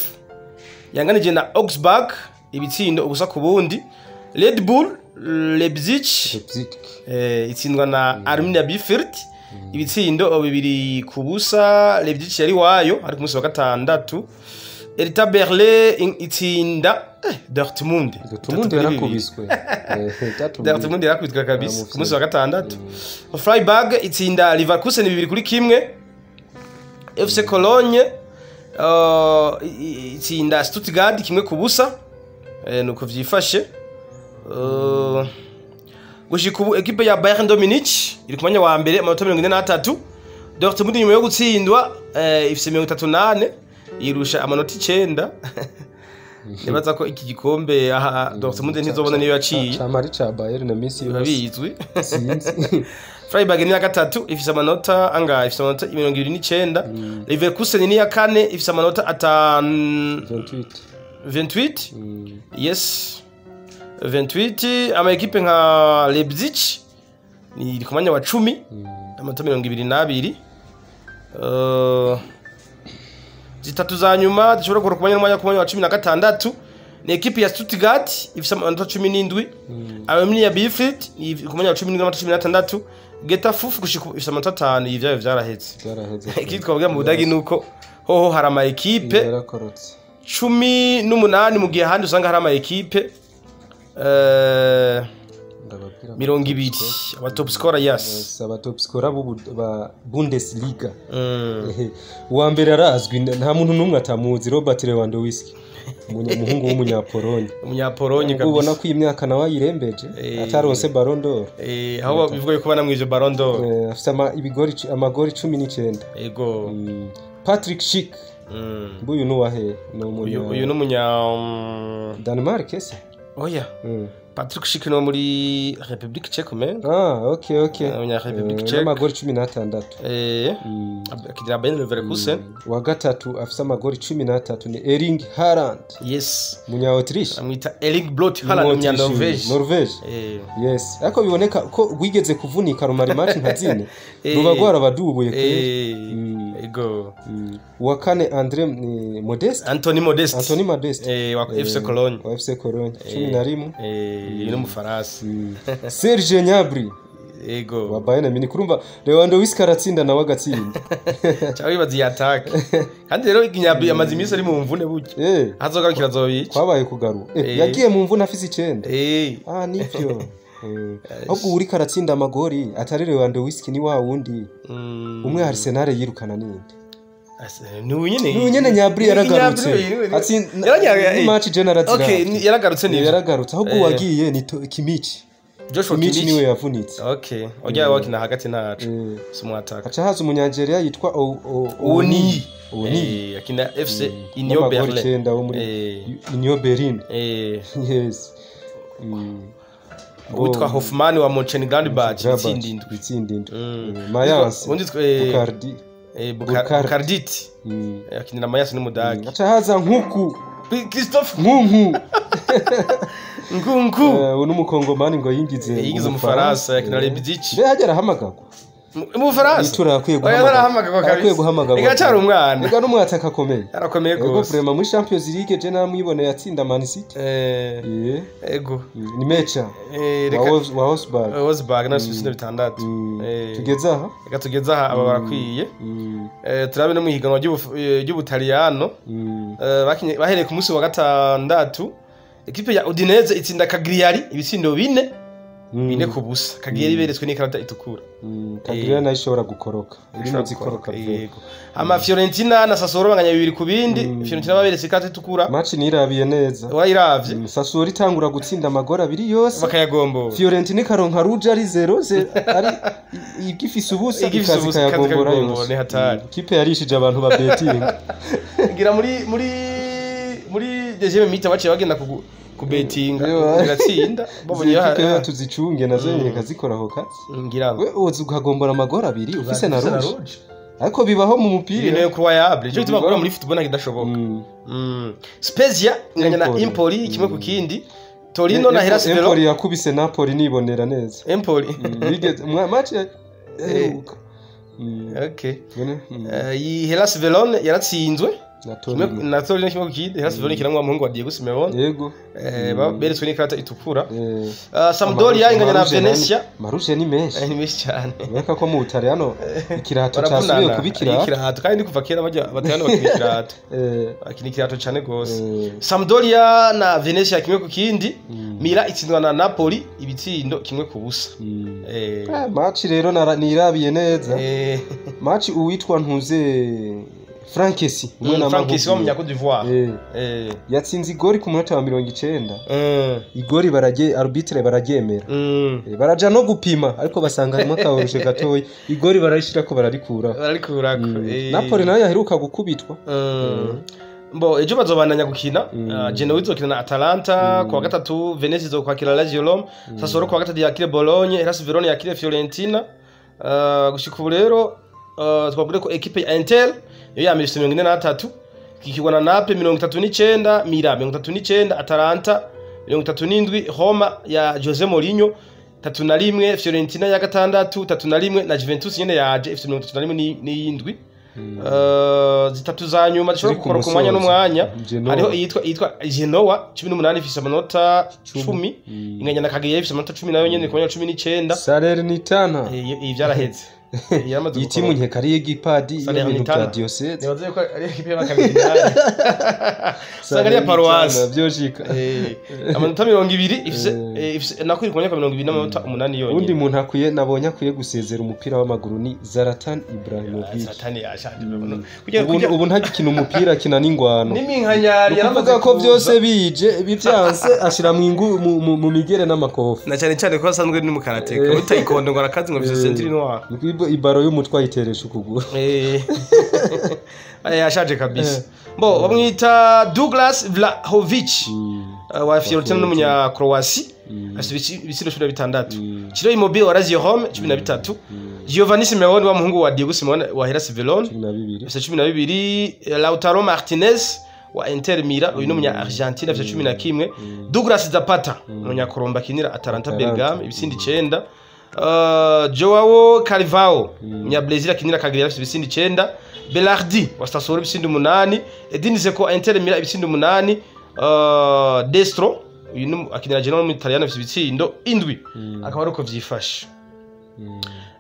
yanganije na Augsburg ibitsindo ubusa ku bundi Red Bull Leipzig itsindwa na Arminia Bielefeld ibitsindo 2 ku busa Leipzig yari wayo ari ku munsi wa gatandatu Hertha Berlin itsinda Dortmund yarakubiswe Dortmund yarakubiswe kabisa ku munsi wa gatandatu Freiburg itsinda Leverkusen 2-1 FC Cologne itsinda Stuttgart 1 ku busa nuko vyifashe gushika ubu equipe ya Bayern Munich iri ku mwanya wa mbere amanota 43 Dortmund nyuma yo gutsindwa ifise 38 irusha amanota 9 nibaza ko iki gikombe aha Dortmund ntizobona niyo yaciye camari ca Bayern na Messi babizwi Freiburg ni ya gatatu ifise amanota anga ifise amanota 29 Leverkusen ni ya kane ifise amanota 28 yes 28 ama equipe nka Leipzig ni iri ku mwanya wa 10 amanota 22 zitatu za nyuma zishobora gukora kumanya n'umwanya wa 16 ni ekipe ya Stuttgart ifise amanota 17 Arminia ya Bielefeld kumanya wa 17 Getafe gushika ifise amanota 5 ivyo vyaraheze iki twavuga mu Budagi nuko hoho hari ama ekipe 18 mu gihe handi usanga hari ama ekipe 20 aba top scorer yes aba top scorer ba Bundesliga uwa mbere arazwi nta muntu numwe atamuzi Robert Lewandowski umuhungu umunyapolonye kabisa ubona ko imyaka nawe yirembeje ataronse Ballon d'Or aho bivuga ko banamwije Ballon d'Or afite amagori 19 yego Patrick Schick uyu nuwahe uyu n'umunya Denmark ese oya Patrick Schick no muri Republique Czech men okay umunya Republique Czech amagori 16 akidira Bayern Leverkusen wa gatatu afite amagori 13 ni Erling Haaland yes munya Autriche amwita Erling Brot Haaland munya Norvege yes ariko biboneka ko wigeze kuvunika rumari match nkazine rubagwara badubuye ego wa kane Anthony Modeste wa FC Cologne 11 no mufarasi Serge Gnabry ego wa Bayern Munich kurumva Lewandowski aratsinda nawe agatsinda cyangwa ibazi attack kandi rero Gnabry amazi imisi ari mu mvune buke hazogarukira zobica kwabaye kugaru yagiye mu mvune afise 9 nivyo ahubwo uri karatsinda amagori atari Lewandowski ni wa wundi umwe Arsenal yirukana ninde Nunyene Gnabry yaragarutse match general yaragarutse ahubwo wagiye ni Kimmich Joshua Kimmich niwe yavunitse ojya wakina hagati nacu sumwataka acha haza umunyangeria yitwa Oni akina FC Union Berlin Union Berlin yes witwa Hoffmann wa Mönchengladbach itsindindwe Mayence Bukardit akinira Mayence n'umudagi acha haza nkuku Christophe Nkunku n'umukongomani ngo yigize umufaransa yakina Leipzig hagera hamagagwa mu Faransa itura akwiye guhamagagwa igacara umwana ega n'umwataka akomeye arakomeye gose ego vraiment muri Champions League je namwibone yatsinda Man City ego ni mecha wa Wolfsburg na Swiss 6 tugeze aha aba barakwiye turabe no muhiganwa ry'Ubutaliyano bahereye ku munsi wa gatandatu ekipe ya Udinese itsinda Cagliari ibitsindo 4 ku busa Cagliari beretswe n'ikarata itukura Cagliari nayo ishobora gukoroka irimo zikoroka yego ama Fiorentina na Sassuolo banganya 2 ku bindi Fiorentina baberetse ikarata itukura match nirabiye neza wayiravye Sassuolo itangura gutsinda amagori abiri yose bakayagombo Fiorentina ikaronka rouge ari 0 ari igifise ubusa ikayagombora yose ni hatari kipe yarishije abantu ba betting ngira muri deuxième mi-temps baciye bagenda kubetinga biratsinda babonye kipe tuzicunge nazo nyine kazikoraho kazi ngira we uzi ukagombora amagora abiri ufise na rouge ariko bibaho mu mupira ni incroyable cyo gituma gukora muri football ntakidashoboka Spezia inganya na Empoli kimwe ku kindi Torino na Hellas Verona Empoli yakubise Napoli nibonera neza Empoli match okay iyi Hellas Verona yaratsinzwe na Torino kimwe ku kindi Hellas Verona kiramwa muhungu wa Diego Simeone yego beretswe n'ikarata itukura Sampdoria inganya na Venezia maruje ni menshi cyane beka ko mu Butaliyano ikirato cyasubiye kubikira ikirato kandi kuva kera bajya Bataliyano bakikirato ikirato cyane gose Sampdoria na Venezia kimwe ku kindi Mira itsindwa na Napoli ibitsindo kimwe ku busa match rero nirabiye neza match uwitwa ntuze Frankesi Frankesi wa munyako d'Ivoire yatsinze igori ku munota wa 90 igori arbitre baragemera baraja no gupima ariko basanga harimo kaworushe gatoyi igori barayishira ko bararikurako Napoli nayo yaheruka gukubitwa Mbo ejo bazobandanya gukina Genoa izokina na Atalanta kwa gatatu Venezia izokwakira Lazio Roma Sassuolo kwa gatatu yakire Bologna Hellas Verona yakire Fiorentina gushika ubu rero twavuga ko equipe ya Inter yo yamirije 43 kikigwa na Napoli 39 Milan 39 Atalanta 37 Roma ya Jose Mourinho 31 Fiorentina ya gatandatu 31 na Juventus nyene yaje FC 31 n'iyindwi zitatu za nyuma zishobora gukora ku mwanya n'umwanya hariho yitwa Genoa 18 ifise amanota 10 inganya na Cagliari ifise amanota 10 nayo nyene ku mwanya 19 Salernitana iyi byaraheze itimu nkekari y'igipadi y'ibintu bya diocese nibaze ko ari equipe y'abakabiri Sangari ya Paroisse byoshika amanota 20 ifise nakuri ku myaka 20 n'amanota 8 yonyine undi muntu akwiye nabonye akwiye gusezera umupira w'amaguru ni Zlatan Ibrahimovic Zlatan yashaje ubu ntagikina umupira kina n'ingwano n'iminkanyari yaravuga ko byose bije bivyanse ashira mu migere n'amakofi na cyane cyane ko asanzwe ni mu karateka utayikondo ngo arakazi ngo bise centre noir ibaro y'umutwe ayiteresha ukuguru yashaje kabisa bo bamwita Douglas Vlahovic wa Fiorentina n'umunya Croatia afite ibitsina 16 Ciro Immobile wa Lazio Rome 13 Giovanni Simeone wa muhungu wa Diego Simeone wa Hellas Verona 12 Lautaro Martinez wa Inter Milan uyu n'umunya Argentina afite 11 Douglas Zapata umunya Colomba kinira Atalanta Bergame ibitsindi 9 Joao Carvalho nya Brazil akinira Cagliari afite ibitsindi 9 Belardi wa Sassuolo ibitsindi 8 Edin Dzeko Inter Milan ibitsindi 8 Destro uyu akinira Genoa mu Italiano afite ibitsindo 7 akaba ari uko vyifashe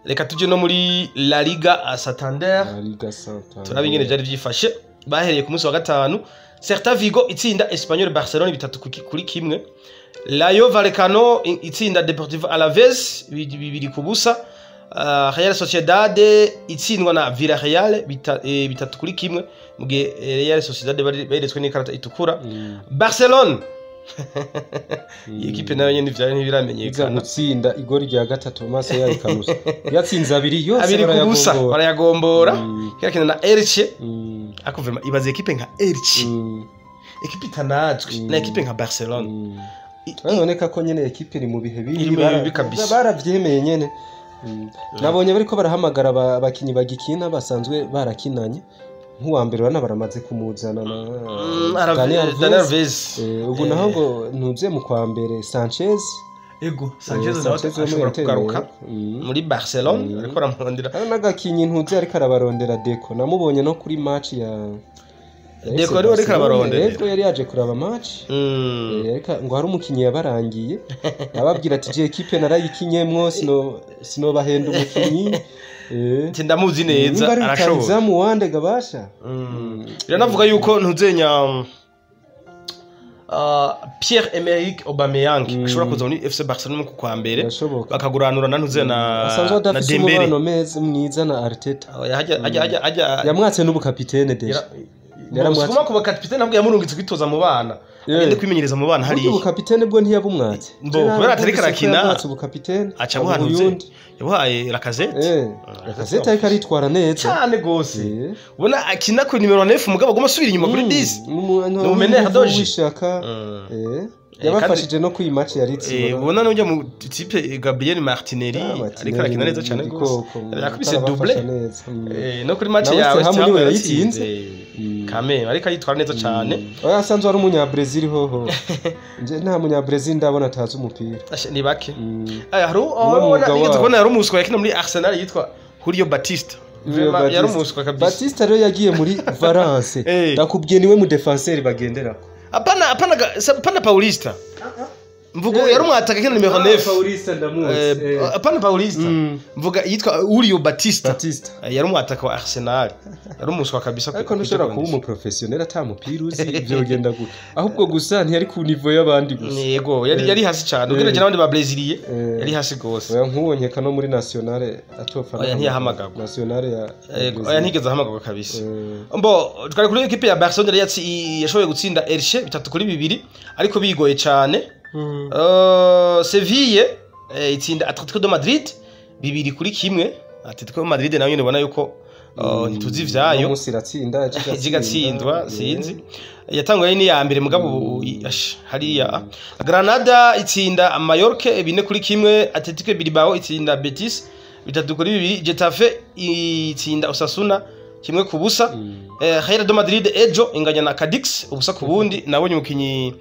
reka tuje no muri La Liga Santander turabingene byari vyifashe bahereye ku munsi wa gatanu Celta Vigo itsinda Espanyol Barcelona 3-1 Rayo Vallecano itsinda Deportivo Alaves 2-0 Real Sociedad itsindwa na Villarreal 3-1 mugihe Real Sociedad beretswe n'ikarata itukura Barcelona equipe nayo nyene vyari ntibiramenyekana gutsinda igori rya gatatu maso yayo kanusa yatsinze abiri yose barayagombora yakina na Elche akuvema ibaze equipe nka Elche equipe itanazwe na equipe nka Barcelona baboneka ko nyene equipe iri mu bihe bibi kabisa baravyemeye nyene nabonye bariko barahamagara abakinyi bagikina basanzwe barakinanye nk'uwa mbere bana baramaze kumuzana na Daniel Alves ubu naho ngo ntuze mu kwa mbere Sanchez Sanchez nawe ashobora kugaruka muri Barcelona ariko aramurondera n'agakinyi ntuze ariko arabarondera Deco namubonye no kuri match ya Deco ari ariko arabarondera Deco yari yaje kuraba match ngo hari umukinyi yabarangiye ababwira ati je equipe narayikinyemwo sino bahenda umukinyi ndamuzi neza arashoboye zamu wande gabasha biranavuga yuko ntuzenya Pierre-Emerick Aubameyang ashobora kuza muri FC Barcelona ku kwa mbere bakaguranura na ntuzena na Dembele mwiza na Arteta ajya yamwatse n'ubukapitene deje yaramwatse kuba kapitene nabwo yamurungitse kwitoza mu bana agende kwimenyereza mu bana hari ubukapitene bwo ntiyabumwatse kubera atari karakina ubukapitene aca buhanuze yabuhaye Lacazette Lacazette ariko aritwara neza cyane gose ubona akina ku numero 9 mugabo agoma asubira inyuma kuri 10 no meneur doje yabafashije no kuyi match yaritse ubona n'ujya mu type Gabriel Martinelli ariko arakina neza cyane gose yakubise double no kuri match yawe hamwe yayitsinze kame ariko yitwara neza cyane asanzwe ari umunya Brazil hoho nje nta munya Brazil ndabona atazi umupira ni bake hari kubona yari umuswa yakina muri Arsenal yitwa Julio Batista yari umuswa kabisa Batista rero yagiye muri Valence ndakubwiye niwe mu defenseur bagenderako apana Paulista mvugo yari umwataka kina numero 9 Paulista ndamuzi apana Paulista mvuga yitwa Julio Batista yari umwataka wa Arsenal yari umuswa kabisa ariko ntushobora kuba umu professionnel atamupira uzi byogenda gute ahubwo gusa ntiyari ku niveau y'abandi gusa yego yari hasi cyane ugereje n'abandi ba Braziliye yari hasi gose oya nkubonye no muri nationale atofana oya ntiyahamagagwa nationale ya oya ntigeze ahamagagwa kabisa mbo twari kuri equipe ya Barcelona yashoboye gutsinda Elche 3-2 ariko bigoye cyane Sevilla itsinda Atletico de Madrid 2-1 Atletico de Madrid nayo ubona yuko ntituzi vyayo musiratsinda jigatsindwa sinzi yatanguye ni ya mbere mugabo hariya Granada itsinda Mallorca 4-1 Atletico Bilbao itsinda Betis 3-2 Getafe itsinda Osasuna 1-0 Real de Madrid ejo inganya na Cadix ubusa ku bundi nabonye umukinyi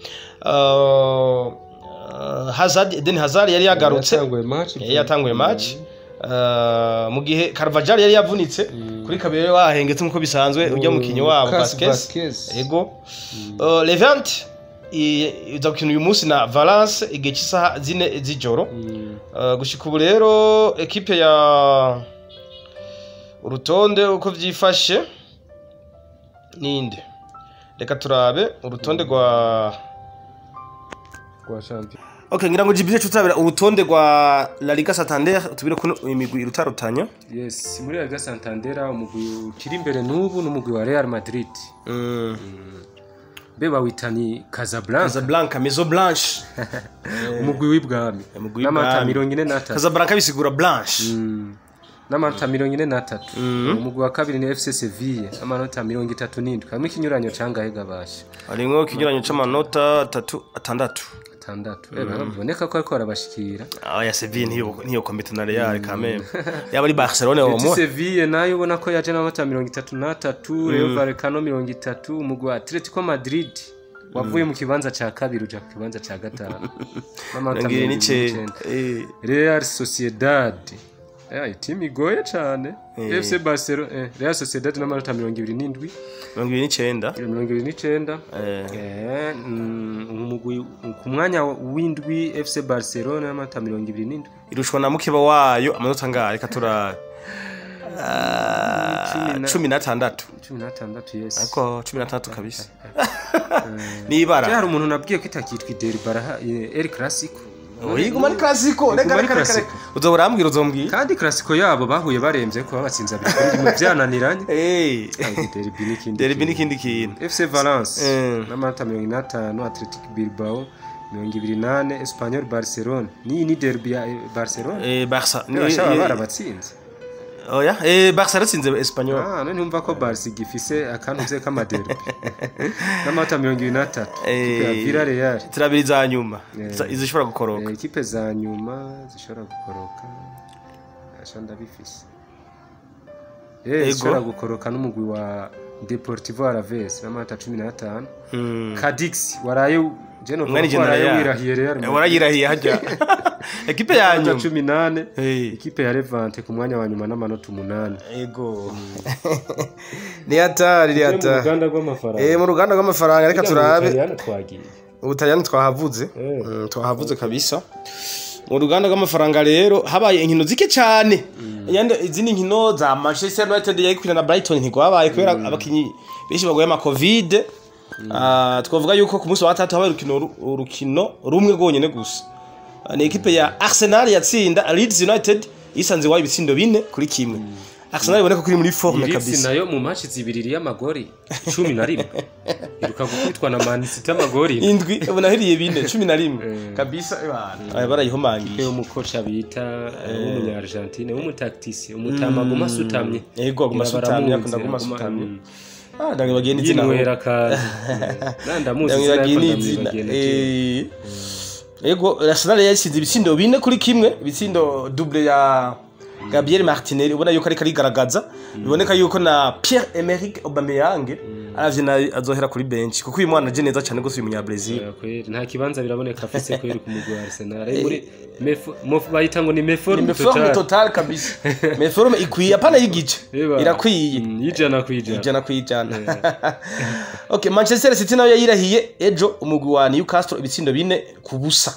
Eden Hazard yari yagarutse yatanguye match mu gihe Carvajal yari yavunitse kuri kabiri wahengetse nkuko bisanzwe ujya mu kinyo wabo Vasquez ego Levante iza gukina uyu munsi na Valence igihe cy'isaha 4 z'ijoro gushika ubu rero equipe ya urutonde uko vyifashe ninde reka turabe urutonde rwa champion. Okay, ngira ngo jibize tutabira urutonde rwa La Liga Santander tubire kuno imigwi irutarutanya. Yes, muri La Liga Santander umugwi ukiri imbere n'ubu n'umugwi wa Real Madrid. Beba witani Casablanca Maison Blanche. Umugwi w'ibwami. N'amata 43. Casablanca bisigura Blanche. N'amata 43. Umugwi wa kabiri ni FC Sevilla amanota 37. Kamwe kinyuranyo cangahe gabasha. Arimwo kinyuranyo c'amanota 6. Boneka ko ariko arabashikira. Ya Sevilla ntiyo compete na Real quand yaba ari Barcelona wo mo. Sevilla nayo ubona ko yaje n'amata 33, Rayo Vallecano 30, umugwi wa Atletico Madrid wavuye mu kibanza ca kabiri uja ku kibanza ca gatanu. N'amata 29. Real Sociedad timu igoye cyane FC Barcelona Real Sociedad n'amanota 27 umugwi ku mwanya w'indwi FC Barcelona n'amanota 27 irushwa na mukeba wayo amanota ngahe reka tura 16 yes ako 16 kabisa nibara cyari umuntu nabwiye ko itakitwa Derby El Clasico Oyiguma ni classico reka uzoburambwira uzombwiye kandi classico yabo bahuye baremvye ko babatsinza bikuri byananiranye Derby n'ikindi kintu FC Valence n'amanota 55 Athletic Bilbao 28 Espanyol Barcelona ni Derby ya Barcelona Barca bashaba barabatsinze oya Barca ratsinze Espanyol none numva ko Barca gifise akantu ze kama Derby n'amanota 23 ikipe ya Villarreal turabiri za nyuma izishobora gukoroka ikipe za nyuma zishobora gukoroka ashanda bifise zishobora gukoroka n'umugwi wa Deportivo Alaves n'amanota 15 Cadix waraye Jeno waraye Real warayirahiye hajya ekipe ya nyuma 18 ekipe ya Levante ku mwanya wa nyuma n'amanota 8 ego ni atari mu ruganda rw'amafaranga mu ruganda rw'amafaranga reka turabe Ubutaliyani twahavuze kabisa mu ruganda rw'amafaranga rero habaye inkino zike cyane yande izindi nkino za Manchester United yayikwira na Brighton ntigwabaye kubera abakinyi benshi bagoye ama covid twavuga yuko ku munsi wa 3 habaye urukino rumwe rwonyene gusa ni equipe ya Arsenal yatsinda Leeds United isanze wayi bitsindo 4-1 Arsenal iboneka kuri muri forme kabisa Leeds nayo mu match zibiriri y'amagori 11 iruka gukubitwa na Man City amagori indwi ubona hiriye 11 kabisa ibana barayihomangiye umukocha bita w'umunya Argentine w'umutacticien umutama guma sutamye yego guma sutamye akunda guma sutamye dange bageni izina wera kandi ndamuzi yego Arsenal yasize ibitsindo 4-1 ibitsindo double ya Gabriel Martinelli ubona yuko ari karigaragaza biboneka yuko na Pierre-Emerick Aubameyang aravina azohera kuri bench kuko uyu mwana je neza cyane gose uyu munya Brazil nta kibanza biraboneka afise ko yiri ku mugwi wa Arsenal muri bayita ngo ni meforme total kabisa meforme ikwiye apana yigice irakwiye ijana kwijana okay Manchester City nayo yirahiye ejo umugwi wa Newcastle ibitsindo 4-0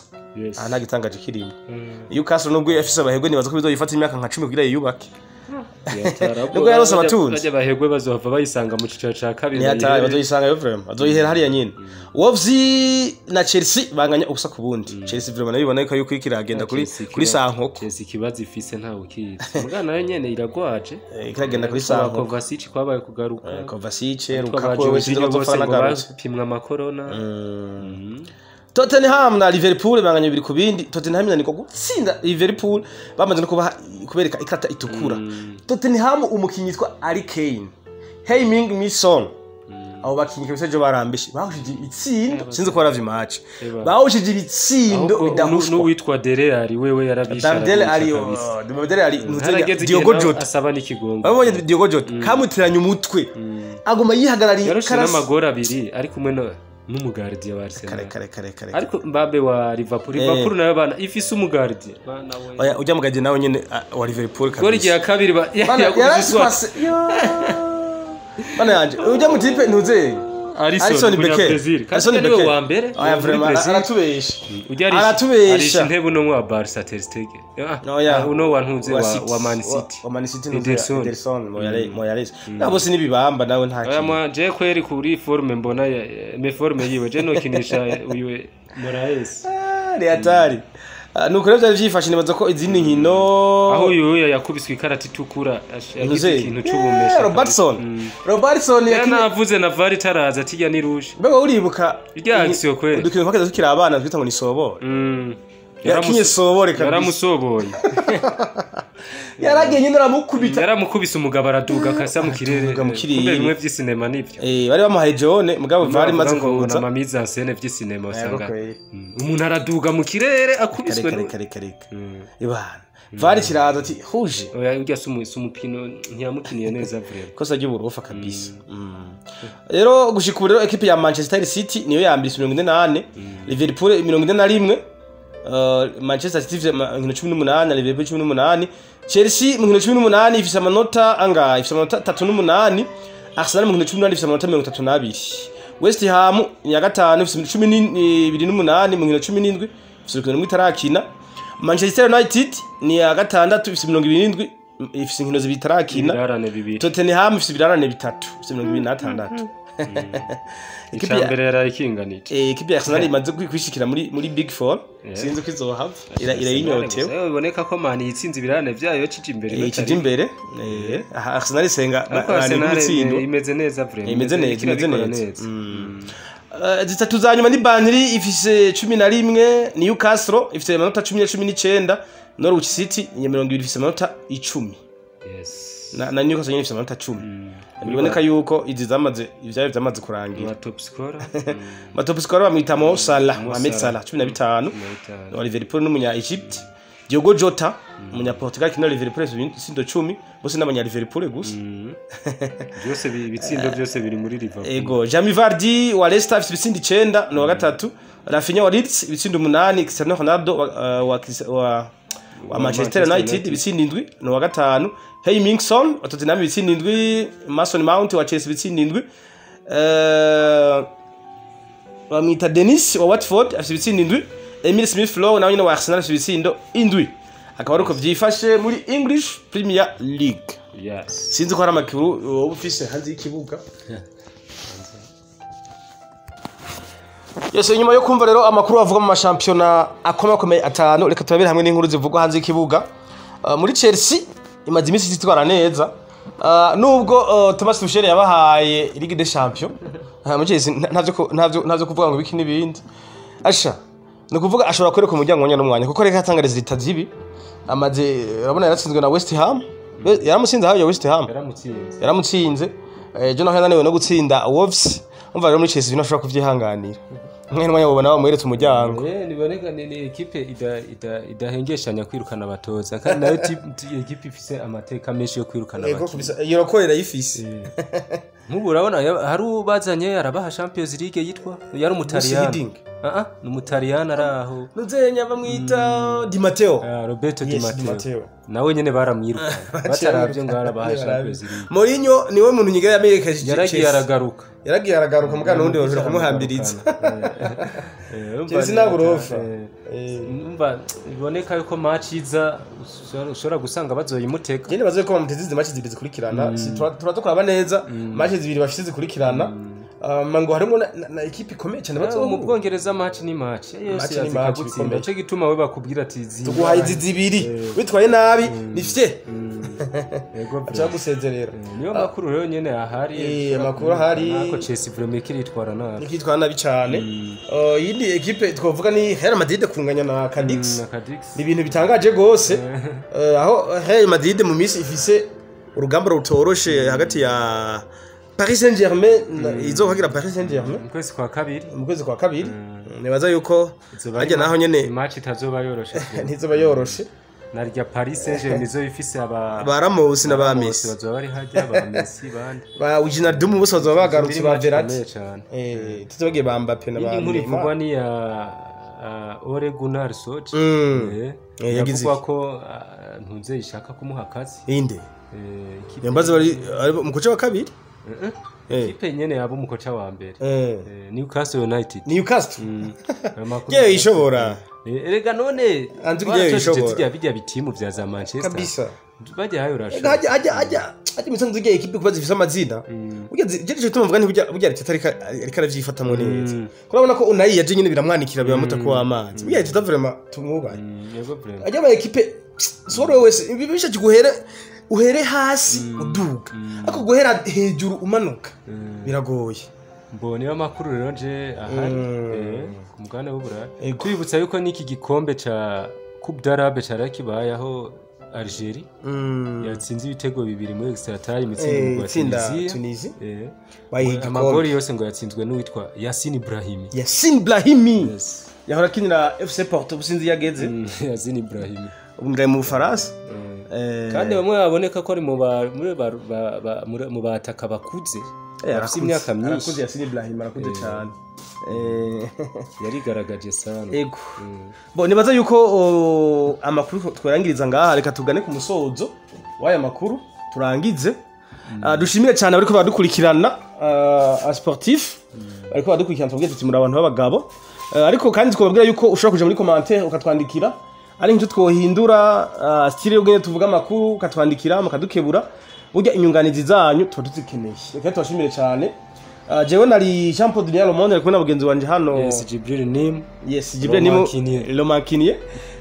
nta gitangaje kirimo Newcastle nubwo yafise abahegwe nibaza ko bizoyifata imyaka nka 10 kugira yiyubake nubwo yarose abatunzi baje bahegwe bazova bayisanga mu cicaro ca kabiri yatari bazoyisanga yo vraiment bazoyihera hariya nyine Wolves na Chelsea banganya ubusa ku bundi Chelsea vraiment nabibona yuko ikiragenda kuri sankoko Chelsea kibazo ifise nta ukizi mugana nayo nyene iragwaje ikiragenda kuri sankoko Kovacic kwabaye kugaruka Kovacic Lukaku wewe sinzozofana garuka pimwa amakorona Tottenham na Liverpool banganya biri ku bindi Tottenham yaniko gutsinda Liverpool bamaze no kubereka ikarata itukura Tottenham umukinyi yitwa Harry Kane Heung-min Son abo bakinyi kabisa jo barambishe bahushije itsindo sinzi ko baravye match bahushije ibitsindo bidahushwa n'uwitwa Dele Alli wewe yarabishara Dele Alli Diogo Jota asaba n'ikigongo babonye Diogo Jota kamutiranya umutwe agoma yihagarariye karasi n'amagora abiri ari kumwe no n'umugardiye wa Arsenal kare ariko Mbappe wa Liverpool nayo bana ifise umugardiye bana we oya ujya mugaje nawe nyene wa Liverpool kabisa gori ya kabiri yaraswase bana yanje ujya mu tipe ntuze Alisson Becker Alisson Becker wa mbere aratubesha intebe no wa Barca Ter Stegen uno wa ntuze wa Man City Ederson Moyales nabo si nibibamba nawe nta kintu oya je kweri kuri forme mbona me forme yiwe je no kinisha uyu Moraes Reatari nuko rero byari byifashe nibaza ko izindi nkino aho uyu yakubiswe ikarati itukura yagize ikintu cy'ubumesha Robertson yanavuze na VAR taraza tijya ni rouge mbega uribuka irya action kweri dukino kwakaza tukira abana twita ngo ni sobore yakinye sobore kabisa yaramusoboye yaragiye nyine aramukubita yaramukubise umugabo araduga kasa mu kirere kumbe bimwe by'isinema nivyo bari bamuhaye John mugabo VAR maze kuza na mamiza ensene by'isinema usanga umuntu araduga mu kirere akubiswe kare ibana VAR kiraza ati huje oya urya sumupino ntiyamukiniye neza vrema kosa ry'uburofa kabisa rero gushika rero equipe ya Manchester City niyo yambise 48 Liverpool 41 Manchester City mu 18 Liverpool 18 Chelsea mu 18 ifise amanota angahe ifise amanota 38 Arsenal mu 18 ifise amanota 32 West Ham ya gatanu ifise 28 mu 17 ifise inkino itarakina Manchester United ni ya gatandatu ifise 27 ifise inkino zibitarakina Tottenham ifise ibirarane bitatu ifise 26 ikipe ya mbere yarayikinganije ikipe ya Arsenal imaze kwishikira muri Big 4 sinzi ko izohava irayinyotewe biboneka ko Man yitsinze ibirane byayo cije imbere Arsenal isenga Arsenal imeze neza vraiment imeze neza zitatu za nyuma ni Burnley ifise 11 Newcastle ifise amanota 19 Norwich City ya 20 ifise amanota 10 na Newcastle ifise amanota 10 biboneka yuko izi zamaze ivyaye byamaze kurangira top scorer bamwita Mo Salah Mohamed Salah 15 wa Liverpool n'umunya Egypt Diogo Jota umunya Portugal kino Liverpool sindo 10 bose n'abanya Liverpool gusa byose bitsindo byose biri muri Liverpool ego Jamie Vardy wa Leicester ifise ibitsindi 9 no wa gatatu Rafinha wa Leeds ibitsindo 8 Cristiano Ronaldo wa Manchester United ibitsindi 7 no wa gatanu Heung-min wa Tottenham ibitsindi 7 Mason Mount wa Chelsea ibitsindi 7 bamwita Dennis wa Watford afite ibitsindi 7 Emile Smith-Rowe nawe nyine wa Arsenal afite ibitsindo 7 akaba ariko byifashe muri English Premier League sinzi ko hari amakuru ufise hanze y'ikibuga Yose nyuma yo kumva rero amakuru avuga mu mashampiyona akomeye atanu reka turabire hamwe n'inkuru zivugwa hanze y'ikibuga muri Chelsea imaze imisi zitwara neza nubwo Thomas Tuchel yabahaye Ligue des Champions mu Chelsea ntavyo kuvuga ngo biki nibindi asha no kuvuga ashobora kwereka umuryango wanya n'umwanya kuko reka atangariza zitazibi amaze urabona yaratsinzwe na West Ham yaramusinze hayo West Ham yaramutsinze je no hananiwe no gutsinda Wolves umva rero muri Chelsea binashobora kuvyihanganira mwene mwanya ubona bamweretse umuryango niboneka ni equipe idahengeshanya kwirukana abatoza kandi nayo equipe ifise amateka menshi yo kwirukana abatoza iyo rakorera yifise nk'ubu urabona hari ubazanye arabaha Champions League yitwa yari umutaliyano n'umutaliyano araho nuzenya bamwita Di Matteo Roberto Di Matteo nawe nyene baramwiruka bataravye ngo arabaha Champions League Mourinho niwe muntu nyigera yamerekeje yaragiye aragaruka mugana undi wajura kumuhambiriza Chelsea naburofa umva iboneka yuko match iza ushobora gusanga bazoyimuteka nyene bazoye ko bamuteze match zibiri zikurikirana turadukuraba neza match zibiri bafite zikurikirana mango harimo na equipe ikomeye cyane bazo mu Bwongereza match ni match yose yazikagutsinda cyo gituma we bakubwira ati tuguhaye zibiri witwaye nabi nifye acha gusezerera niyo makuru rero nyene ahari amakuru ahari nako Chelsea vraiment kiritwara nabi ikitwara nabi cyane yindi equipe twovuga ni Real Madrid kunganya na Cadix ni ibintu bitangaje gose aho Real Madrid mu misi ifise urugamba rutoroshe hagati ya Paris Saint-Germain izohagira Paris Saint-Germain mu kwezi kwa kabiri nibaza yuko ajya naho nyene match itazoba yoroshe ntizoba yoroshe narya Paris Saint-Germain izo ifise ba Ramos na ba Messi bazoba bari hajya ba Messi bandi ba Wijnaldum bose bazoba bagarutse ba Verratti cyane tuzobagiye ba Mbappe na ba inkuru ivugwa ni ya Ole Gunnar Solskjaer yagize ko ntunze ishaka kumuha akazi inde yambaze bari umukoca wa kabiri ipe nyene yabo umukoca wa mbere Newcastle United ye ishobora erega none anzige ishobora bijya bitimu vya za Manchester kabisa bajya hayo rasho ajya misanzu giye equipe kubaza ifisa amazina ugeje tumuvuga nti burya ariko aravyifatamwe neza kurabona ko Unai yaje nyine biramwanikira biramuta ko amazi burya tuta vraiment tumwubaye ajya ba equipe soro wese bibisha uhere hasi uduga ako guhera hejuru umanuka biragoye mbone amakuru rero nje ahari ku mugane w'Uburayi twibutsa yuko niki gikombe ca Coupe d'Arabe carakibayaho Algeria yatsinze ibitego bibiri muri extra time itsinda Tunisia amagori yose ngo yatsinzwe n'uwitwa Yassine Brahimi yahora kinira FC Porto businzi yageze Yassine Brahimi umwe mu Faransa kandi bamwe baboneka ko ari mu bataka bakuze afite imyaka myinshi arakuze Yassine Brahimi arakuze cyane yarigaragaje sana ego bo nibaza yuko amakuru twarangiriza ngaha reka tugane ku musozo w'aya makuru turangize dushimire cyane bariko badukurikirana sportif bariko badukurikirana tubwiye tuti muri abantu b'abagabo ariko kandi twababwira yuko ushobora kuja muri commentaire ukatwandikira ari nk'icyo twohindura style yo tuvuga amakuru ukatwandikira mukadukebura burya inyunganizi zanyu tuba tuzikeneye reka tubashimire cyane jewe nari Jean Paul Dunia Lomonde ari kumwe n'abagenzi wanje hano Jibril Nim Lomakinie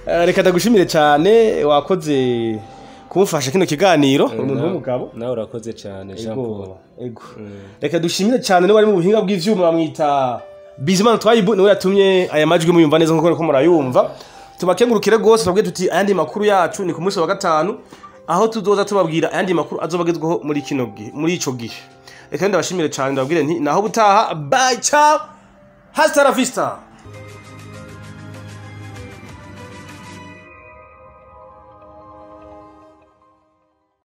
reka ndagushimire cyane wakoze kumufasha kino kiganiro umuntu w'umugabo nawe urakoze cyane Jean Paul ego reka dushimire cyane niba ari mu buhinga bw'ivyuma bamwita Bizimana Twayibu niwe yatumye aya majwi muyumva neza nkuko murayumva tubakengurukire gose twabwiye tuti ayandi makuru yacu ni ku munsi wa gatanu aho tuzoza tubabwira ayandi makuru azobagezweho muri ico gihe reka ndabashimire cyane ndababwire nti naho butaha bye ciao hasta la vista.